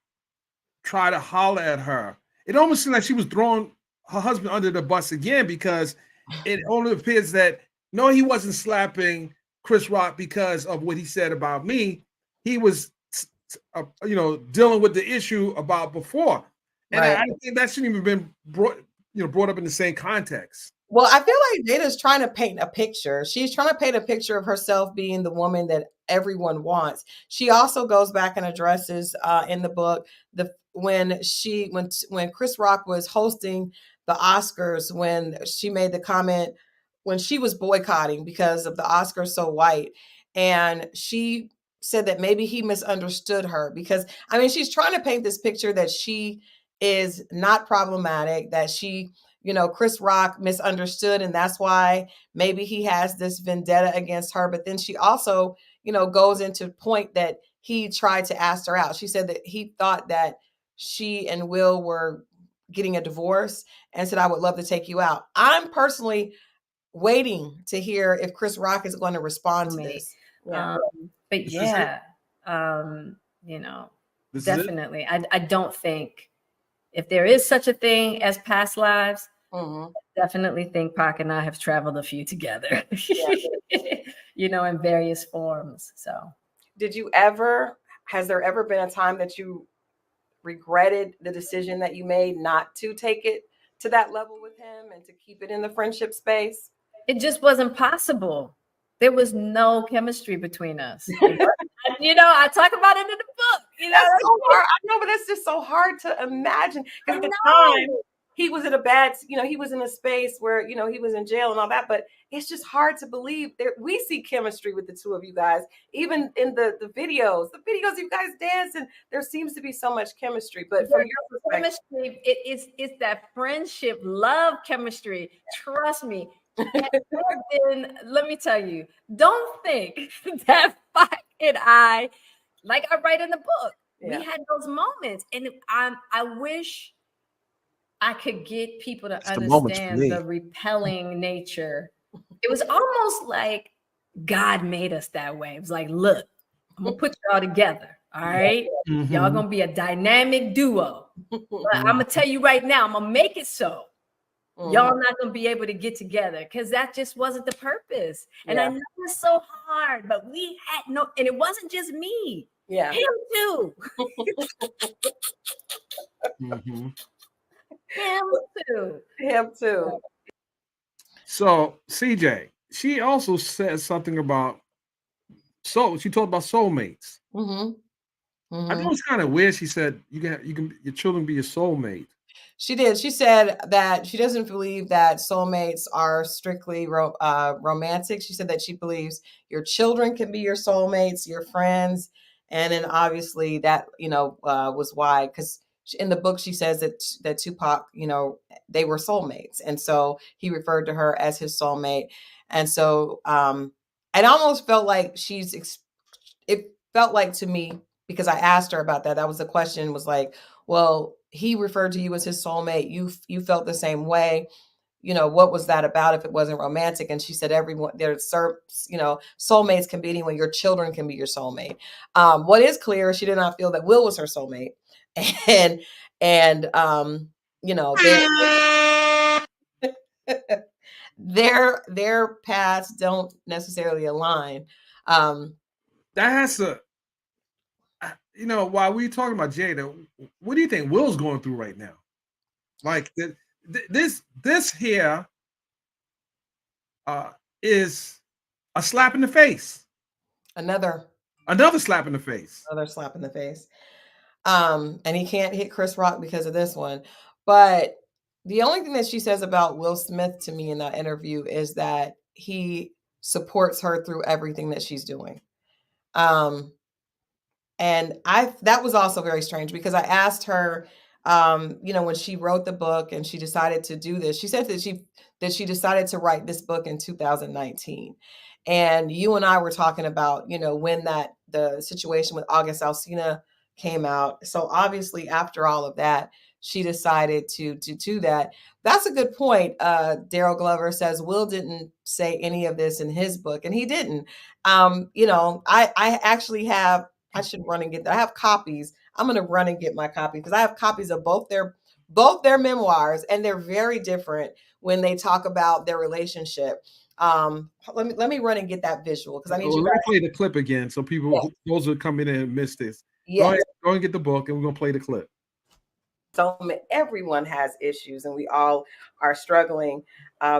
tried to holler at her? It almost seemed like she was throwing her husband under the bus again, because it only appears that no, he wasn't slapping Chris Rock because of what he said about me. He was, dealing with the issue about before, and I think that shouldn't even been brought up in the same context. Well, I feel like Jada's trying to paint a picture. She's trying to paint a picture of herself being the woman that everyone wants. She also goes back and addresses in the book when Chris Rock was hosting the Oscars, when she made the comment when she was boycotting because of the Oscars so white, and she said that maybe he misunderstood her because she's trying to paint this picture that she is not problematic, that she Chris Rock misunderstood, and that's why maybe he has this vendetta against her. But then she also, goes into point that he tried to ask her out. She said that he thought that she and Will were getting a divorce and said, I would love to take you out. I'm personally waiting to hear if Chris Rock is going to respond to this. Yeah. Definitely. I don't think if there is such a thing as past lives, I definitely think Pac and I have traveled a few together, in various forms. So has there ever been a time that you regretted the decision that you made not to take it to that level with him and to keep it in the friendship space? It just wasn't possible. There was no chemistry between us. I talk about it in the book. That's so hard. I know, but that's just so hard to imagine. Because at the time, he was in he was in a space where, he was in jail and all that. But it's just hard to believe that we see chemistry with the two of you guys. Even in the videos you guys dance, and there seems to be so much chemistry. But from your perspective, chemistry, it's that friendship, love chemistry. Trust me. And let me tell you, don't think that Pac and I, like I write in the book, we had those moments, and I wish I could get people to understand the repelling nature. It was almost like God made us that way. It was like, look, I'm gonna put y'all together. All right, y'all gonna be a dynamic duo. But I'm gonna tell you right now, I'm gonna make it so. Y'all not gonna be able to get together because that just wasn't the purpose. And I know it's so hard, but we had and it wasn't just me. Yeah, him too. Him too. So CJ, she also said something about she talked about soulmates. I thought it was kind of weird. She said your children be your soulmate. She did. She said that she doesn't believe that soulmates are strictly romantic. She said that she believes your children can be your soulmates, your friends. And then obviously that, was why, because in the book, she says that Tupac, they were soulmates. And so he referred to her as his soulmate. And so it almost felt like it felt like to me, because I asked her about that. That was the question, was like, well, he referred to you as his soulmate. You felt the same way. What was that about if it wasn't romantic? And she said, soulmates can be anyone. Your children can be your soulmate. What is clear, she did not feel that Will was her soulmate. And their paths don't necessarily align. That has to, while we talking about Jada, what do you think Will's going through right now? Like this here is a slap in the face. Another slap in the face. Another slap in the face. And he can't hit Chris Rock because of this one. But the only thing that she says about Will Smith to me in that interview is that he supports her through everything that she's doing. And that was also very strange, because I asked her, when she wrote the book and she decided to do this, she said that she decided to write this book in 2019. And you and I were talking about, when the situation with August Alsina came out. So obviously after all of that, she decided to do that. That's a good point. Daryl Glover says Will didn't say any of this in his book, and he didn't. I actually have, I should run and get that. I have copies. I'm going to run and get my copy, because I have copies of both their memoirs, and they're very different. when they talk about their relationship. Let me run and get that visual because I need you let guys. me play the clip again so people, those who come in and miss this. Yes. Go and get the book, and we're gonna play the clip. So everyone has issues, and we all are struggling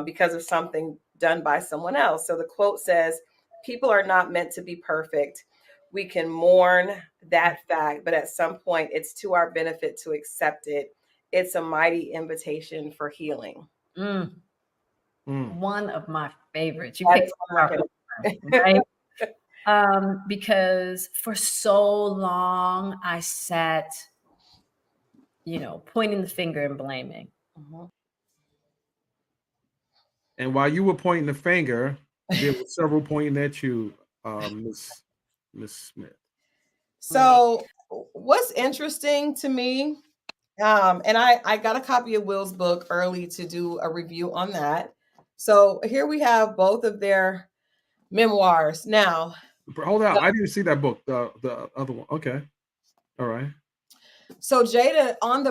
because of something done by someone else. So the quote says, "People are not meant to be perfect. We can mourn that fact, but at some point, it's to our benefit to accept it. It's a mighty invitation for healing." One of my favorites. You picked right? Because for so long I sat, pointing the finger and blaming. And while you were pointing the finger, there were several pointing at you, Miss Smith. So what's interesting to me, and I got a copy of Will's book early to do a review on that. So here we have both of their memoirs. Now, hold on, I didn't see that book. The other one. Okay, all right. So Jada, on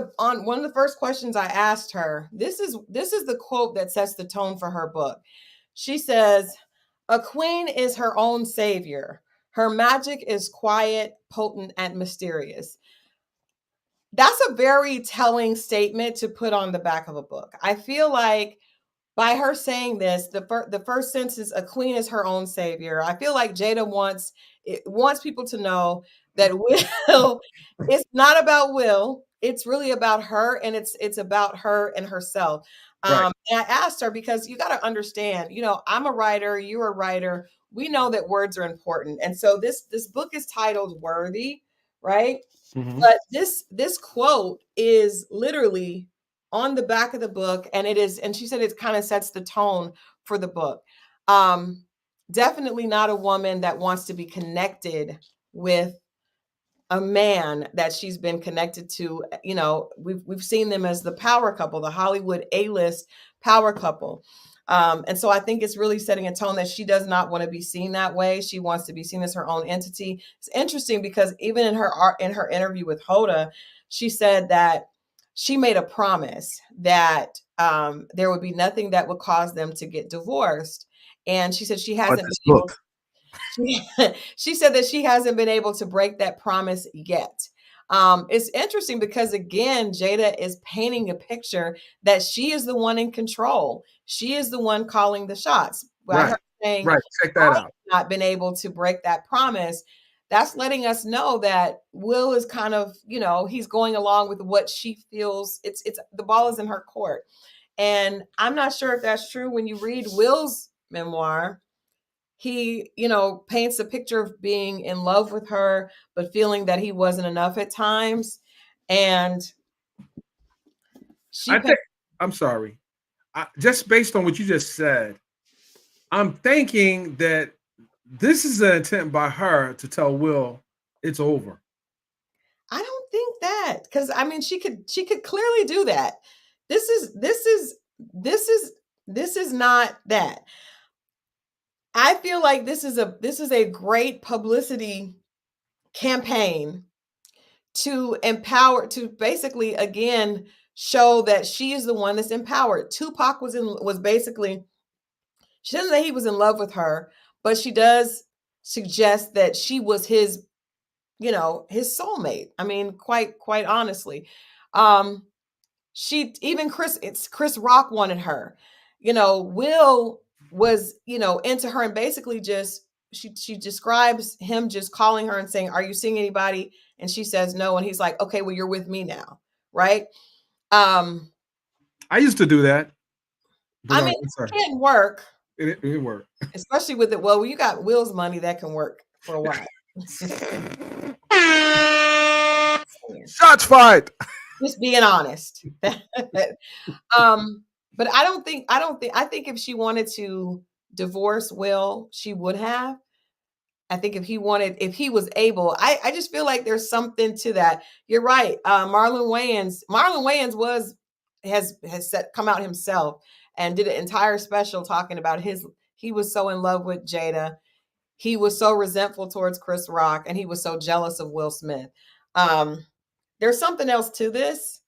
one of the first questions I asked her, this is the quote that sets the tone for her book. She says, "A queen is her own savior. Her magic is quiet, potent, and mysterious." That's a very telling statement to put on the back of a book. I feel like by her saying this, the first sentence, "A queen is her own savior." I feel like Jada wants people to know that Will, it's not about Will. It's really about her, and it's about her and herself. Right. And I asked her because you got to understand, I'm a writer, you're a writer. We know that words are important, and so this book is titled "Worthy," right? But this quote is literally on the back of the book, and she said it kind of sets the tone for the book. Definitely not a woman that wants to be connected with a man that she's been connected to. We've seen them as the power couple, the Hollywood A-list power couple. And so I think it's really setting a tone that she does not want to be seen that way. She wants to be seen as her own entity. It's interesting because even in her interview with Hoda, she said that she made a promise that there would be nothing that would cause them to get divorced. And she said she hasn't been able, she said that she hasn't been able to break that promise yet. It's interesting because, again, Jada is painting a picture that she is the one in control. She is the one calling the shots. Right. Her saying, right. Check that out. Not been able to break that promise. That's letting us know that Will is kind of, he's going along with what she feels. It's the ball is in her court. And I'm not sure if that's true. When you read Will's memoir, he, paints a picture of being in love with her, but feeling that he wasn't enough at times. And I'm sorry. Just based on what you just said, I'm thinking that this is an attempt by her to tell Will it's over. I don't think that, because I mean, she could clearly do that. This is not that. I feel like this is a great publicity campaign to empower, to basically, again, show that she is the one that's empowered. Tupac was basically, she doesn't say he was in love with her, but she does suggest that she was his, his soulmate. I mean, quite honestly. Chris Rock wanted her. Will was, into her, and basically just she describes him just calling her and saying, "Are you seeing anybody?" And she says no, and he's like, "Okay, well, you're with me now." Right? I used to do that. I mean, it can work. It work. Especially with it. Well, you got Will's money, that can work for a while. Shots fired. Just being honest. But I think if she wanted to divorce Will, she would have. I think if he was able, I just feel like there's something to that. You're right. Marlon Wayans has come out himself and did an entire special talking about he was so in love with Jada. He was so resentful towards Chris Rock, and he was so jealous of Will Smith. There's something else to this.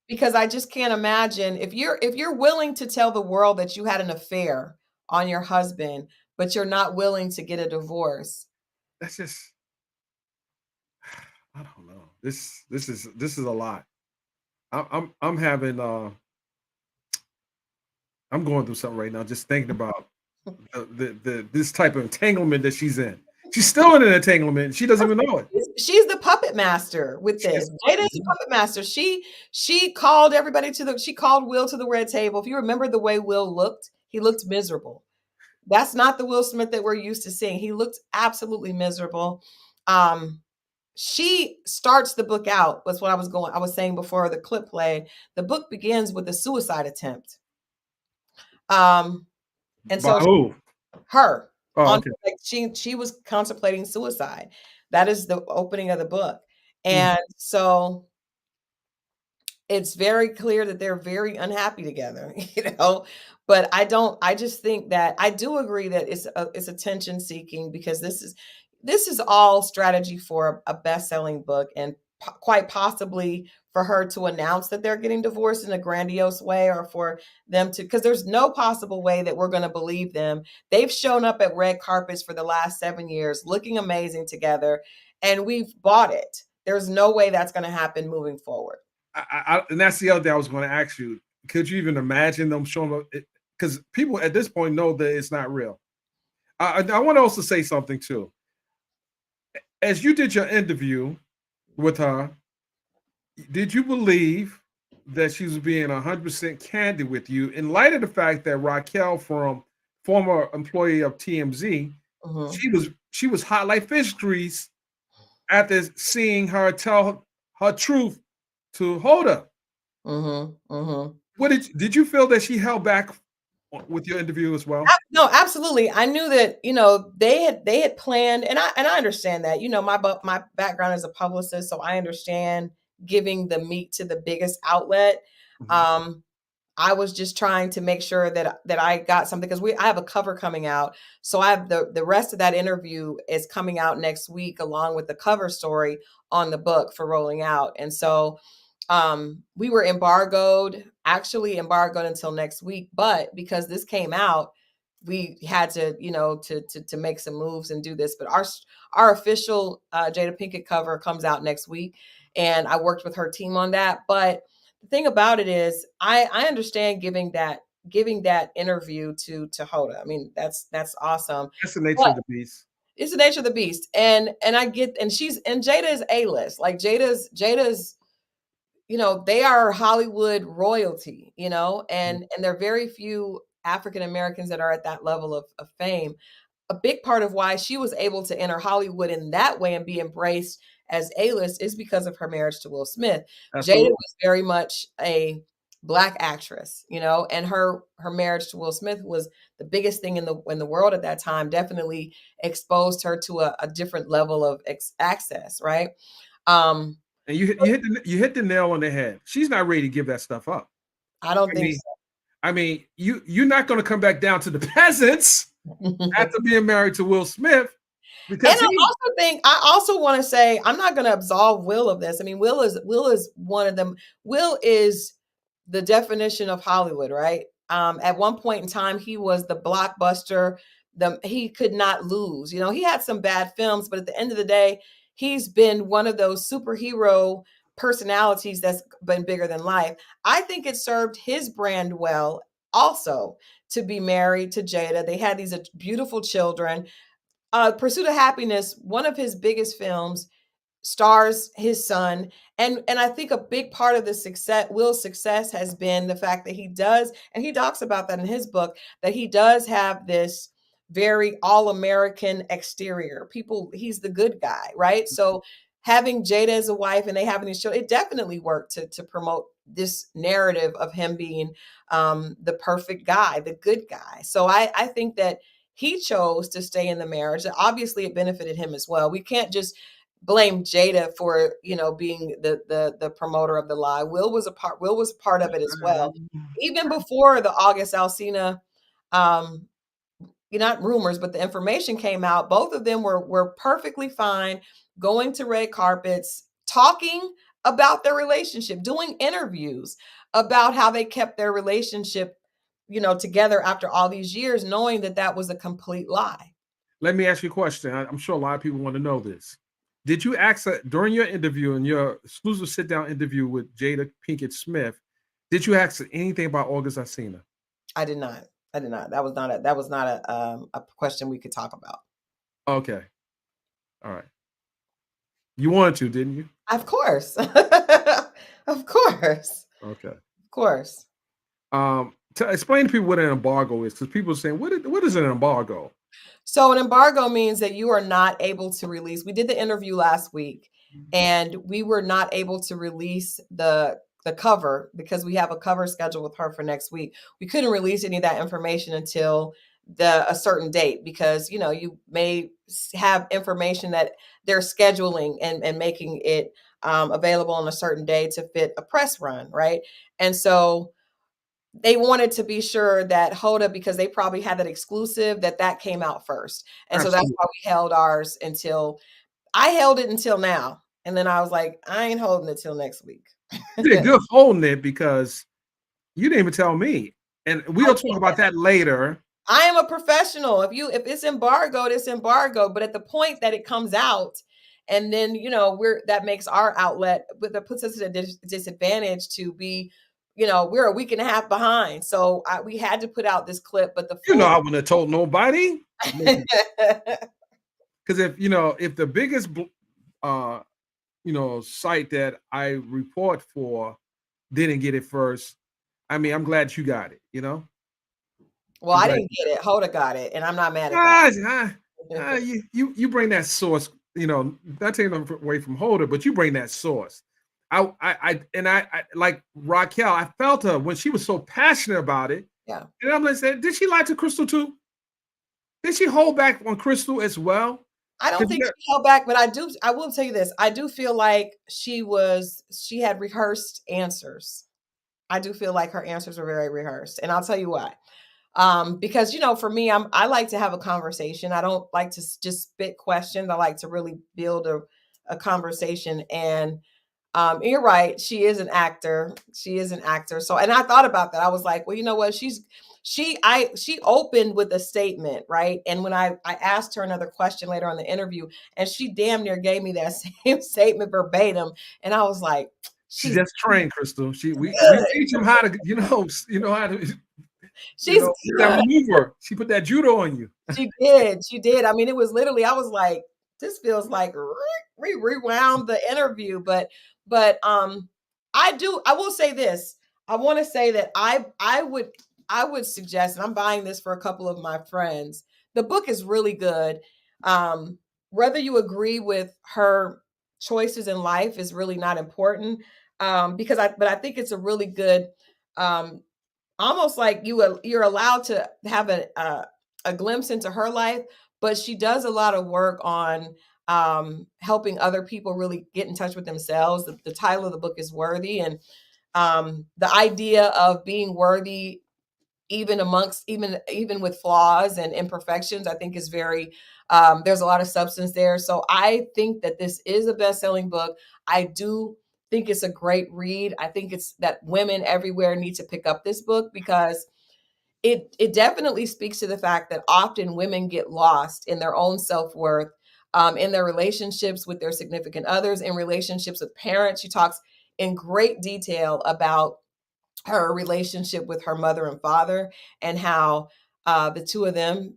because I just can't imagine if you're willing to tell the world that you had an affair on your husband, but you're not willing to get a divorce. That's just, I don't know. This is a lot. I'm having I'm going through something right now, just thinking about this type of entanglement that she's in. She's still in an entanglement. She doesn't even know it. She's the puppet master with this. Jada's the puppet master. She called everybody she called Will to the red table. If you remember the way Will looked, he looked miserable. That's not the Will Smith that we're used to seeing. He looked absolutely miserable. She starts the book out. That's what I was saying before the clip played. The book begins with a suicide attempt. And so who? Her. Oh, okay. Like she was contemplating suicide. That is the opening of the book. And so it's very clear that they're very unhappy together, but I just think that I do agree that it's attention seeking, because this is all strategy for a best-selling book, and quite possibly for her to announce that they're getting divorced in a grandiose way, or for them to, because there's no possible way that we're going to believe them. They've shown up at red carpets for the last 7 years looking amazing together, and we've bought it. There's no way that's going to happen moving forward. And that's the other thing I was going to ask you. Could you even imagine them showing up? Because people at this point know that it's not real. I want to also say something too. As you did your interview with her, did you believe that she was being 100% candid with you, in light of the fact that Raquel, from former employee of TMZ, she was hot like fish grease after seeing her tell her truth to Hoda? What did you feel that she held back with your interview as well? No, absolutely. I knew that, they had planned, and I understand that, my background as a publicist, so I understand giving the meat to the biggest outlet. I was just trying to make sure that I got something, because I have a cover coming out. So I have the rest of that interview is coming out next week, along with the cover story on the book for rolling out. And so we were actually embargoed until next week, but because this came out, we had to, to make some moves and do this. But our official Jada Pinkett cover comes out next week, and I worked with her team on that. But the thing about it is, I understand giving that interview to Hoda. I mean, that's awesome. That's the nature of the beast. It's the nature of the beast, and I get, and Jada is A-list. Like Jada's, they are Hollywood royalty, and there are very few African Americans that are at that level of fame. A big part of why she was able to enter Hollywood in that way and be embraced as A-list is because of her marriage to Will Smith. Absolutely. Jada was very much a Black actress, and her marriage to Will Smith was the biggest thing in the world at that time. Definitely exposed her to a different level of access, right? And you hit the nail on the head. She's not ready to give that stuff up. I don't think so. I mean, you're not going to come back down to the peasants after being married to Will Smith. Because I also want to say, I'm not going to absolve Will of this. I mean, Will is one of them. Will is the definition of Hollywood, right? At one point in time, he was the blockbuster. He could not lose. He had some bad films, but at the end of the day, he's been one of those superhero personalities that's been bigger than life. I think it served his brand well also to be married to Jada. They had these beautiful children. Pursuit of Happiness, one of his biggest films, stars his son. And I think a big part of the Will's success has been the fact that he does, and he talks about that in his book, that he does have this very all-American exterior. He's the good guy, right? So having Jada as a wife and they having these show, it definitely worked to promote this narrative of him being the perfect guy, the good guy. So I think that he chose to stay in the marriage. Obviously, it benefited him as well. We can't just blame Jada for being the promoter of the lie. Will was part of it as well. Even before the August Alsina not rumors, but the information came out, both of them were perfectly fine going to red carpets, talking about their relationship, doing interviews about how they kept their relationship, together after all these years, knowing that that was a complete lie. Let me ask you a question. I'm sure a lot of people want to know this. Did you ask her during your interview, in your exclusive sit-down interview with Jada Pinkett Smith, did you ask her anything about August Alsina? I did not. That was not a question we could talk about. Okay. All right. You wanted to, didn't you? Of course. Of course. Okay. Of course. To explain to people what an embargo is, because people are saying, what is an embargo? So an embargo means that you are not able to release. We did the interview last week, and we were not able to release the cover because we have a cover scheduled with her for next week. We couldn't release any of that information until a certain date because, you may have information that they're scheduling and making it available on a certain day to fit a press run, right? And so they wanted to be sure that Hoda, because they probably had that exclusive, that came out first. And Absolutely. so that's why we held ours I held it until now. And then I was like, I ain't holding it till next week. You did good holding it because you didn't even tell me. And we'll talk about that later. I am a professional. If it's embargoed, it's embargoed. But at the point that it comes out, and then that makes our outlet, but that puts us at a disadvantage to be, we're a week and a half behind. So we had to put out this clip. But I wouldn't have told nobody. Because if the biggest site that I report for didn't get it first, I mean, I'm glad you got it, Well, I didn't get it. Hoda got it, and I'm not mad at that. You bring that source, not taking away from Hoda, but you bring that source. I like Raquel, I felt her when she was so passionate about it. Yeah. And I'm like, did she lie to Crystal too? Did she hold back on Crystal as well? I don't think she held back, but I will tell you this. I do feel like she had rehearsed answers. I do feel like her answers were very rehearsed. And I'll tell you why. Because, for me, I like to have a conversation. I don't like to just spit questions. I like to really build a conversation. And you're right. She is an actor. So, and I thought about that. I was like, well, you know what? She opened with a statement, right? And when I asked her another question later on the interview, and she damn near gave me that same statement verbatim. And I was like, She just trained, Crystal. We teach them how to, how to. She's that maneuver. She put that judo on you. She did. I mean, it was literally, I was like, this feels like we rewound the interview, but I will say this. I want to say that I would suggest, and I'm buying this for a couple of my friends. The book is really good. Whether you agree with her choices in life is really not important. But I think it's a really good, almost like you're allowed to have a glimpse into her life, but she does a lot of work on helping other people really get in touch with themselves. The title of the book is Worthy, and the idea of being worthy even with flaws and imperfections, I think is very there's a lot of substance there. So I think that this is a best-selling book. I do think it's a great read. I think it's that women everywhere need to pick up this book because it definitely speaks to the fact that often women get lost in their own self-worth, in their relationships with their significant others, in relationships with parents. She talks in great detail about her relationship with her mother and father and how the two of them,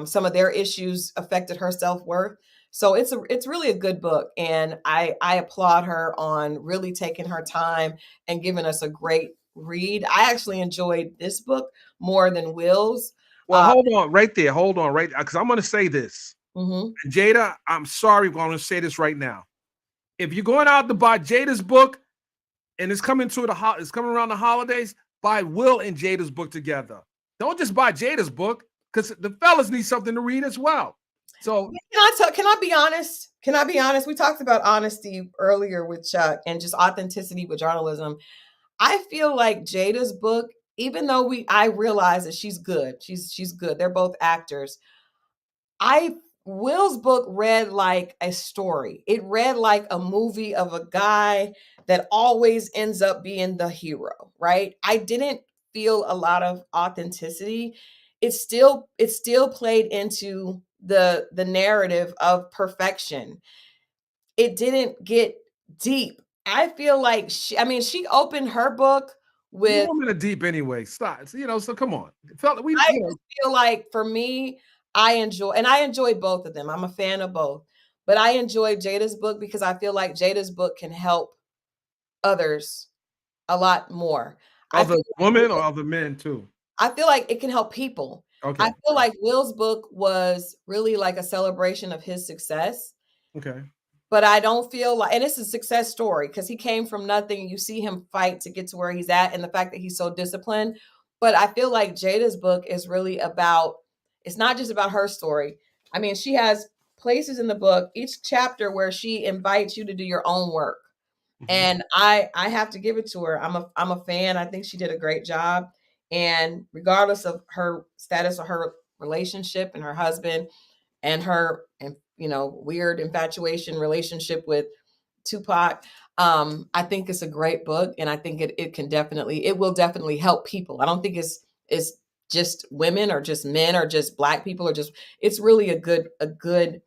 some of their issues affected her self-worth. So it's really a good book. And I applaud her on really taking her time and giving us a great read. I actually enjoyed this book more than Will's. Well, hold on right there. Hold on right, because I'm going to say this. Mm-hmm. Jada, I'm sorry, I'm going to say this right now. If you're going out to buy Jada's book and it's coming around the holidays, buy Will and Jada's book together. Don't just buy Jada's book because the fellas need something to read as well. So can I be honest? Can I be honest? We talked about honesty earlier with Chuck and just authenticity with journalism. I feel like Jada's book, even though I realize that she's good, she's good. They're both actors. Will's book read like a story. It read like a movie of a guy that always ends up being the hero, right? I didn't feel a lot of authenticity. It still played into the narrative of perfection. It didn't get deep. I feel like she opened her book with women are deep anyway. Stop. So come on. I feel like for me, I enjoy both of them. I'm a fan of both. But I enjoy Jada's book because I feel like Jada's book can help others a lot more. Other women or other men too? I feel like it can help people. Okay. I feel like Will's book was really like a celebration of his success. Okay. But I don't feel like, and it's a success story because he came from nothing. You see him fight to get to where he's at, and the fact that he's so disciplined. But I feel like Jada's book is really about, it's not just about her story. I mean, she has places in the book, each chapter where she invites you to do your own work. Mm-hmm. And I have to give it to her. I'm a fan. I think she did a great job. And regardless of her status or her relationship and her husband and her weird infatuation relationship with Tupac, I think it's a great book, and I think it will definitely help people. I don't think it's just women or just men or just Black people or just, it's really a good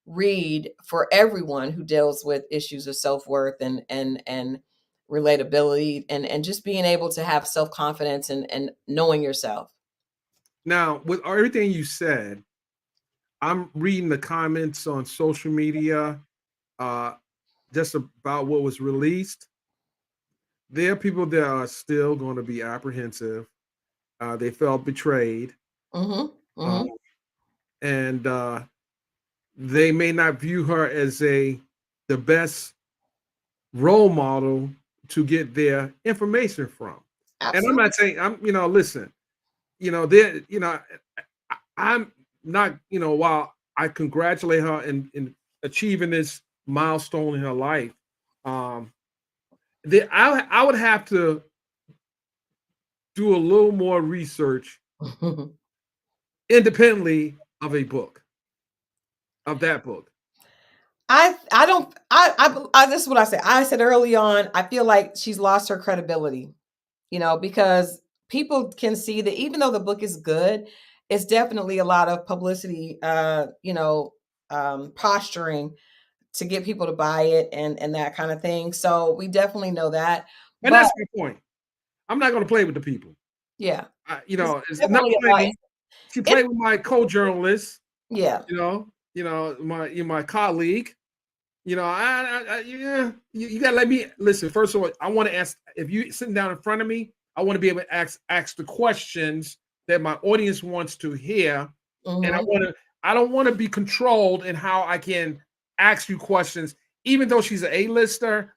read for everyone who deals with issues of self-worth and relatability and just being able to have self-confidence and knowing yourself. Now, with everything you said, I'm reading the comments on social media just about what was released. There are people that are still going to be apprehensive. They felt betrayed. Mm-hmm. Mm-hmm. And they may not view her as the best role model to get their information from. Absolutely. And I'm not saying, listen, I'm not, while I congratulate her in achieving this milestone in her life, I would have to do a little more research independently of that book. This is what I said. I said early on, I feel like she's lost her credibility, because people can see that even though the book is good, it's definitely a lot of publicity, posturing to get people to buy it and that kind of thing. So we definitely know that. And that's my point. I'm not going to play with the people. Yeah. It's not playing. She played with my co-journalist. Yeah. My colleague. You gotta let me listen. First of all, I want to ask, if you sitting down in front of me, I want to be able to ask the questions that my audience wants to hear. Mm-hmm. And I don't want to be controlled in how I can ask you questions, even though she's an A-lister.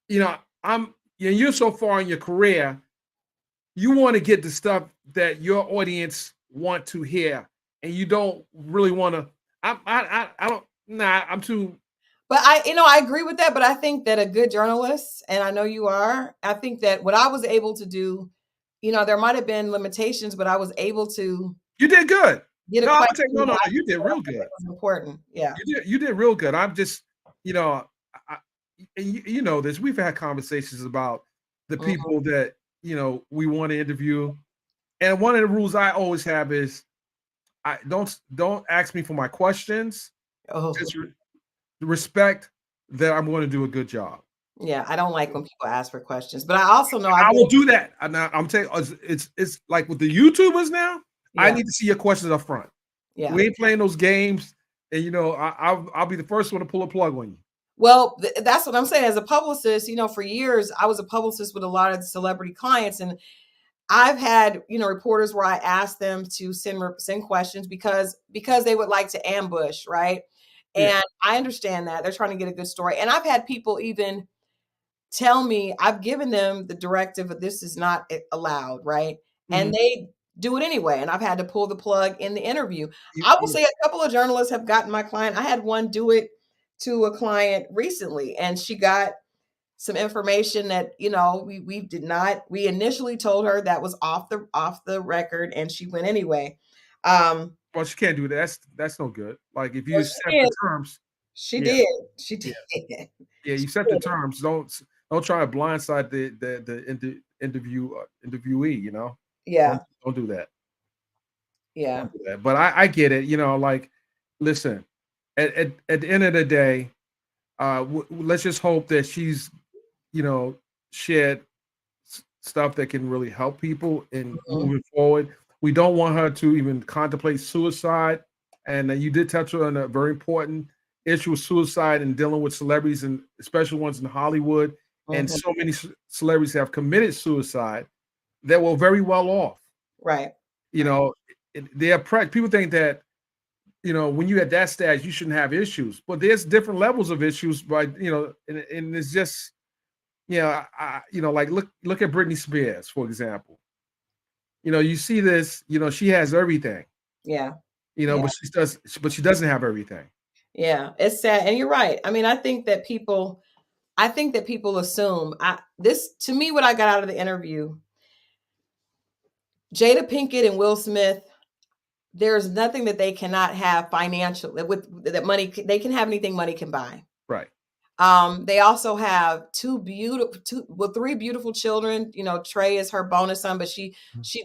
You're so far in your career, you want to get the stuff that your audience want to hear, and you don't really want to. I'm too. But I agree with that. But I think that a good journalist, and I know you are, I think that what I was able to do, there might have been limitations, but I was able to. You did good. You did real good. It was important. Yeah. You did real good. I'm just, this. We've had conversations about the people that we want to interview, and one of the rules I always have is, I don't ask me for my questions. Oh. Just respect that I'm going to do a good job. Yeah, I don't like when people ask for questions, but I also know I will do that. I'm telling you, it's like with the YouTubers now. Yeah. I need to see your questions up front. Yeah, we ain't playing those games, and I'll be the first one to pull a plug on you. Well, that's what I'm saying. As a publicist, for years I was a publicist with a lot of celebrity clients, and I've had reporters where I asked them to send questions because they would like to ambush, right? And yeah. I understand that they're trying to get a good story. And I've had people even tell me, I've given them the directive that this is not allowed, right? Mm-hmm. And they do it anyway. And I've had to pull the plug in the interview. I will say a couple of journalists have gotten my client. I had one do it to a client recently, and she got some information that, we initially told her that was off the record, and she went anyway. Well, she can't do that. That's no good. Like if you Well, accept the terms, she yeah, did. She yeah, did. yeah. You She set the did. terms. Don't try to blindside the interviewee. You know, Yeah. don't do that. Yeah. Don't do that. But I get it. You know, like listen, at the end of the day, let's just hope that she's shared stuff that can really help people in moving forward. We don't want her to even contemplate suicide. And you did touch on a very important issue of suicide and dealing with celebrities, and especially ones in Hollywood. And so many celebrities have committed suicide that were very well off. Right. You know, they are people think that when you're at that stage, you shouldn't have issues, but there's different levels of issues. But and it's just like look at Britney Spears, for example. You see this. She has everything. Yeah. But she doesn't have everything. Yeah, it's sad, and you're right. I mean, I think that people assume this. To me, what I got out of the interview, Jada Pinkett and Will Smith, there's nothing that they cannot have financially with that money. They can have anything money can buy. Right. They also have three beautiful children. Trey is her bonus son, but she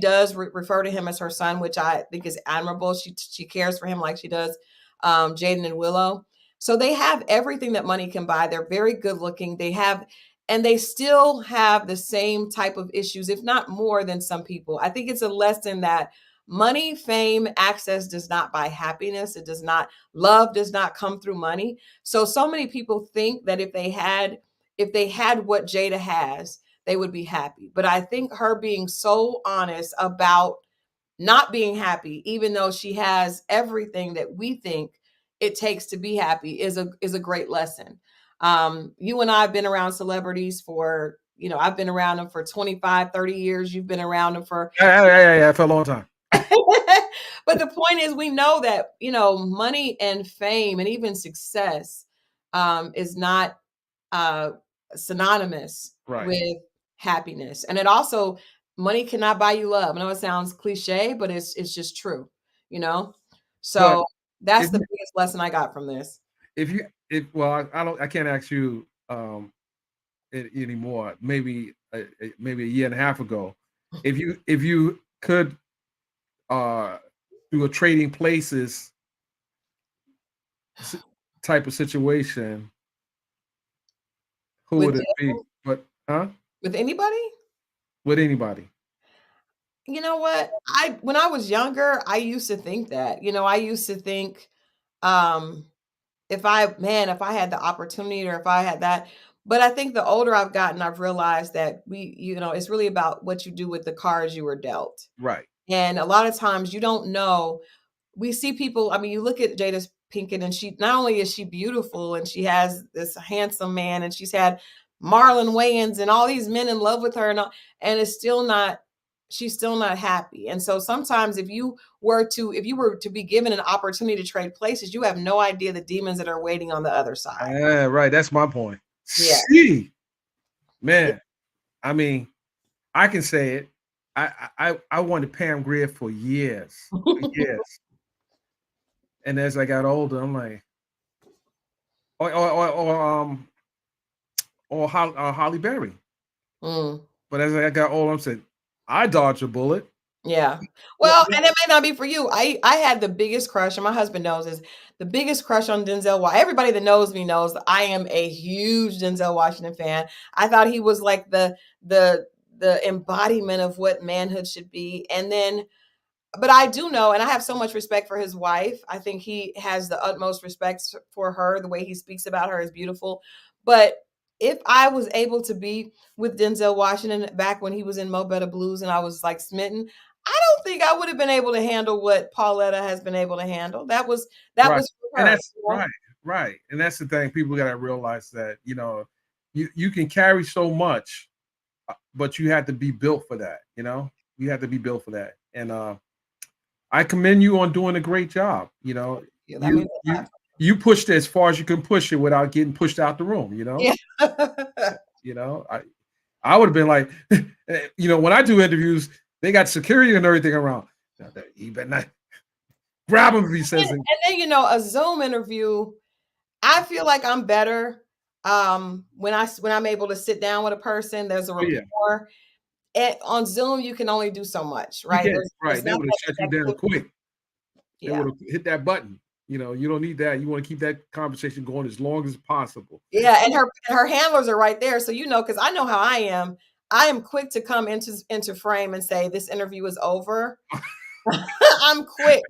does refer to him as her son, which I think is admirable. She cares for him like she does Jaden and Willow. So they have everything that money can buy. They're very good looking. And they still have the same type of issues, if not more than some people. I think it's a lesson that money, fame, access does not buy happiness. Love does not come through money. So many people think that if they had what Jada has, they would be happy. But I think her being so honest about not being happy, even though she has everything that we think it takes to be happy, is a great lesson. You and I have been around celebrities for, I've been around them for 25, 30 years. You've been around them for for a long time. But the point is, we know that, money and fame and even success is not synonymous with happiness. And it also, money cannot buy you love. I know it sounds cliche, but it's just true, So that's the biggest lesson I got from this. I can't ask you anymore. Maybe a year and a half ago, if you could do a trading places type of situation, who would it be? With anybody? With anybody. You know what? When I was younger, I used to think that. I used to think, if I had the opportunity, or if I had that. But I think the older I've gotten, I've realized that it's really about what you do with the cards you were dealt. Right. And a lot of times you don't know. We see people, I mean, you look at Jada Pinkett, and she, not only is she beautiful and she has this handsome man, and she's had Marlon Wayans and all these men in love with her, and she's still not happy. And so sometimes if you were to be given an opportunity to trade places, you have no idea the demons that are waiting on the other side. Yeah, right. That's my point. Yeah. See, man, I mean, I can say it. I wanted Pam Grier for years. And as I got older, I'm like, or Holly Berry. But as I got older, I'm saying, I dodged a bullet. Yeah. Well, and it may not be for you. I had the biggest crush, and my husband knows this, the biggest crush on Denzel Washington. Everybody that knows me knows that I am a huge Denzel Washington fan. I thought he was like the embodiment of what manhood should be. But I do know, and I have so much respect for his wife. I think he has the utmost respect for her. The way he speaks about her is beautiful. But if I was able to be with Denzel Washington back when he was in Mo Better Blues, and I was like smitten, I don't think I would have been able to handle what Pauletta has been able to handle. That was for her. And that's right. And that's the thing. People got to realize that, you can carry so much, but you have to be built for that. You have to be built for that. And I commend you on doing a great job. You pushed it as far as you can push it without getting pushed out the room. Yeah. I would have been like, when I do interviews, they got security and everything around. You better not. Grab him if he says it. And then, you know, a Zoom interview, I feel like I'm better when I'm able to sit down with a person. There's a rapport. On Zoom, you can only do so much, right? Right. They would have shut you down quick. They would have hit that button. You know, you don't need that. You want to keep that conversation going as long as possible. Yeah, and her handlers are right there. So, you know, because I know how I am. I am quick to come into frame and say this interview is over. I'm quick.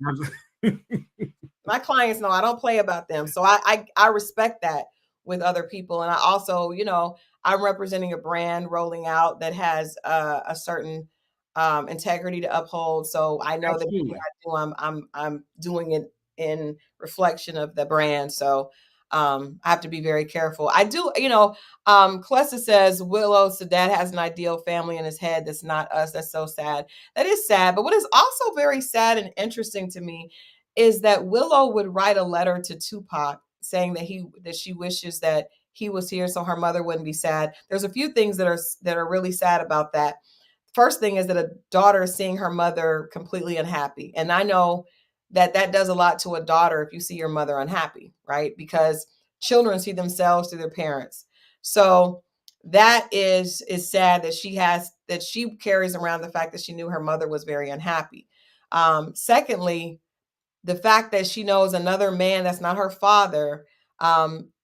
My clients know I don't play about them. So I respect that with other people. And I also, you know, I'm representing a brand rolling out that has a certain integrity to uphold. So I know that what I do, I'm doing it in reflection of the brand. So I have to be very careful. I do, you know, Clessa says Willow, so dad has an ideal family in his head. That's not us. That's so sad. That is sad. But what is also very sad and interesting to me is that Willow would write a letter to Tupac saying that she wishes that he was here so her mother wouldn't be sad. There's a few things that are really sad about that. First thing is that a daughter is seeing her mother completely unhappy. And I know that does a lot to a daughter if you see your mother unhappy, right? Because children see themselves through their parents. So that is sad that she carries around the fact that she knew her mother was very unhappy. Secondly, the fact that she knows another man that's not her father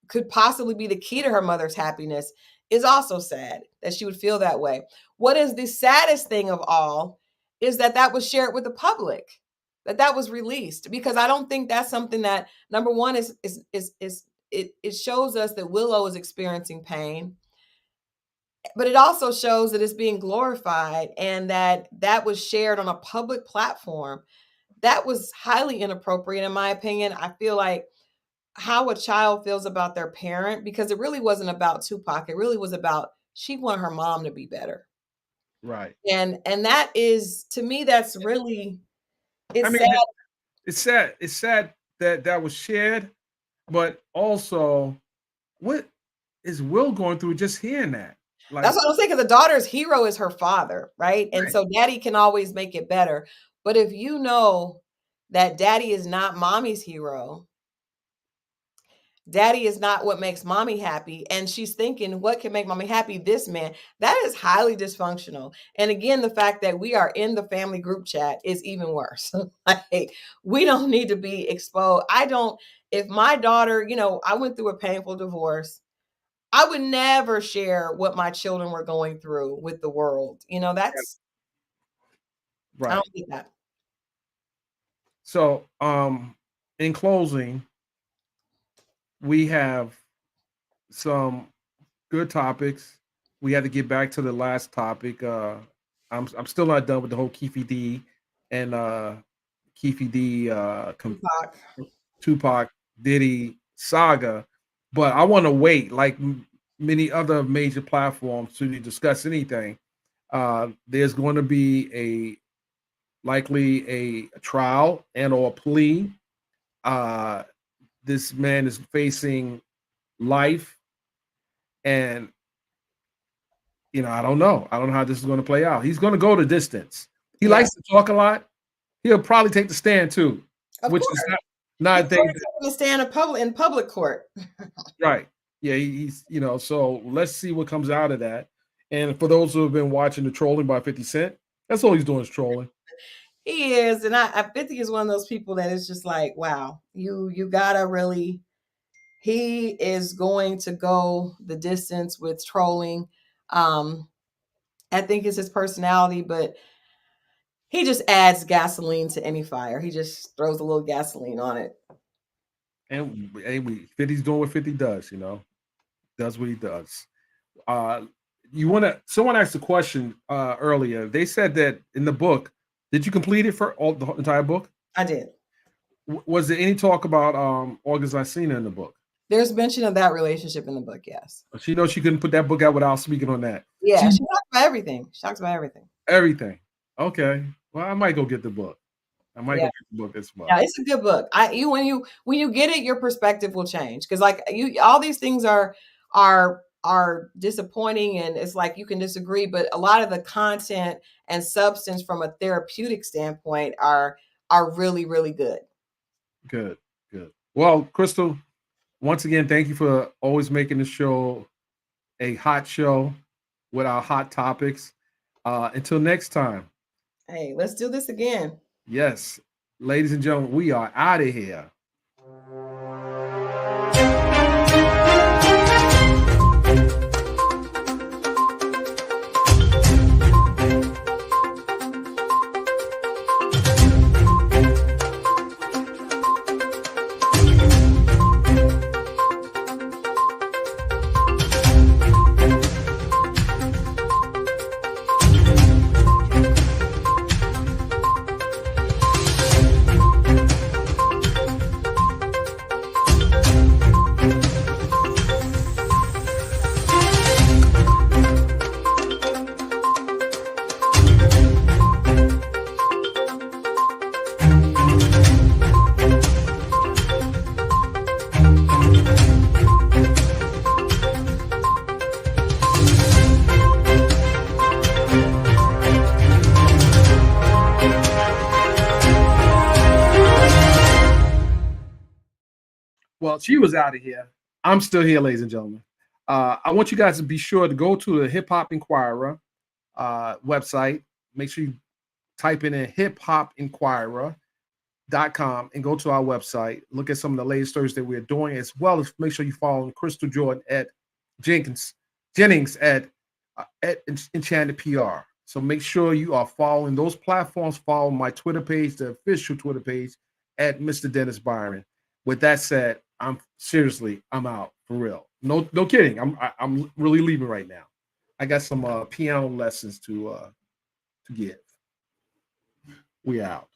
could possibly be the key to her mother's happiness is also sad that she would feel that way. What is the saddest thing of all is that was shared with the public, that was released, because I don't think that's something that, number one, it shows us that Willow is experiencing pain, but it also shows that it's being glorified and that was shared on a public platform. That was highly inappropriate, in my opinion. I feel like how a child feels about their parent, because it really wasn't about Tupac. It really was about, she wanted her mom to be better. Right. And that is, to me, that's really, sad. It's sad that was shared, but also what is Will going through just hearing that? Like, that's what I'm saying, because the daughter's hero is her father, right? And so daddy can always make it better. But if you know that daddy is not mommy's hero, daddy is not what makes mommy happy, and she's thinking, what can make mommy happy? This man. That is highly dysfunctional. And again, the fact that we are in the family group chat is even worse. Like, we don't need to be exposed. If my daughter, you know, I went through a painful divorce, I would never share what my children were going through with the world. You know, that's right. I don't get that. So, in closing, we have some good topics. We had to get back to the last topic. I'm still not done with the whole Keefe D and Tupac Diddy saga, but I want to wait, like many other major platforms, to discuss anything. There's going to be likely a trial and or plea. This man is facing life, and you know, I don't know how this is going to play out. He's going to go the distance. He likes to talk a lot. He'll probably take the stand too, which is not a thing. To stand in public court. Right. Yeah, he's, you know, so let's see what comes out of that. And for those who have been watching the trolling by 50 Cent, that's all he's doing is trolling. He is, and I 50 is one of those people that is just like, wow, you gotta really, he is going to go the distance with trolling. I think it's his personality, but he just adds gasoline to any fire. He just throws a little gasoline on it. And 50's doing what 50 does, you know, does what he does. Someone asked a question earlier. They said that in the book, did you complete it for the entire book? I did. Was there any talk about August Alsina in the book? There's mention of that relationship in the book, yes. She knows she couldn't put that book out without speaking on that. Yeah, she talks about everything. She talks about everything. Everything. Okay. Well, I might go get the book. I might go get the book as well. Yeah, it's a good book. When you get it, your perspective will change, because like all these things are disappointing, and it's like you can disagree, but a lot of the content and substance from a therapeutic standpoint are really, really good. Good. Well, Crystal, once again, thank you for always making the show a hot show with our hot topics. Until next time. Hey, let's do this again. Yes. Ladies and gentlemen, we are out of here. Well, she was out of here. I'm still here, ladies and gentlemen. I want you guys to be sure to go to the Hip Hop Inquirer website. Make sure you type in hiphopinquirer.com and go to our website. Look at some of the latest stories that we're doing, as well as make sure you follow Crystal Jordan at Jennings at Enchanted PR. So make sure you are following those platforms. Follow my Twitter page, the official Twitter page at Mr. Dennis Byron. With that said, I'm out for real. No kidding. I'm really leaving right now. I got some piano lessons to give. We out.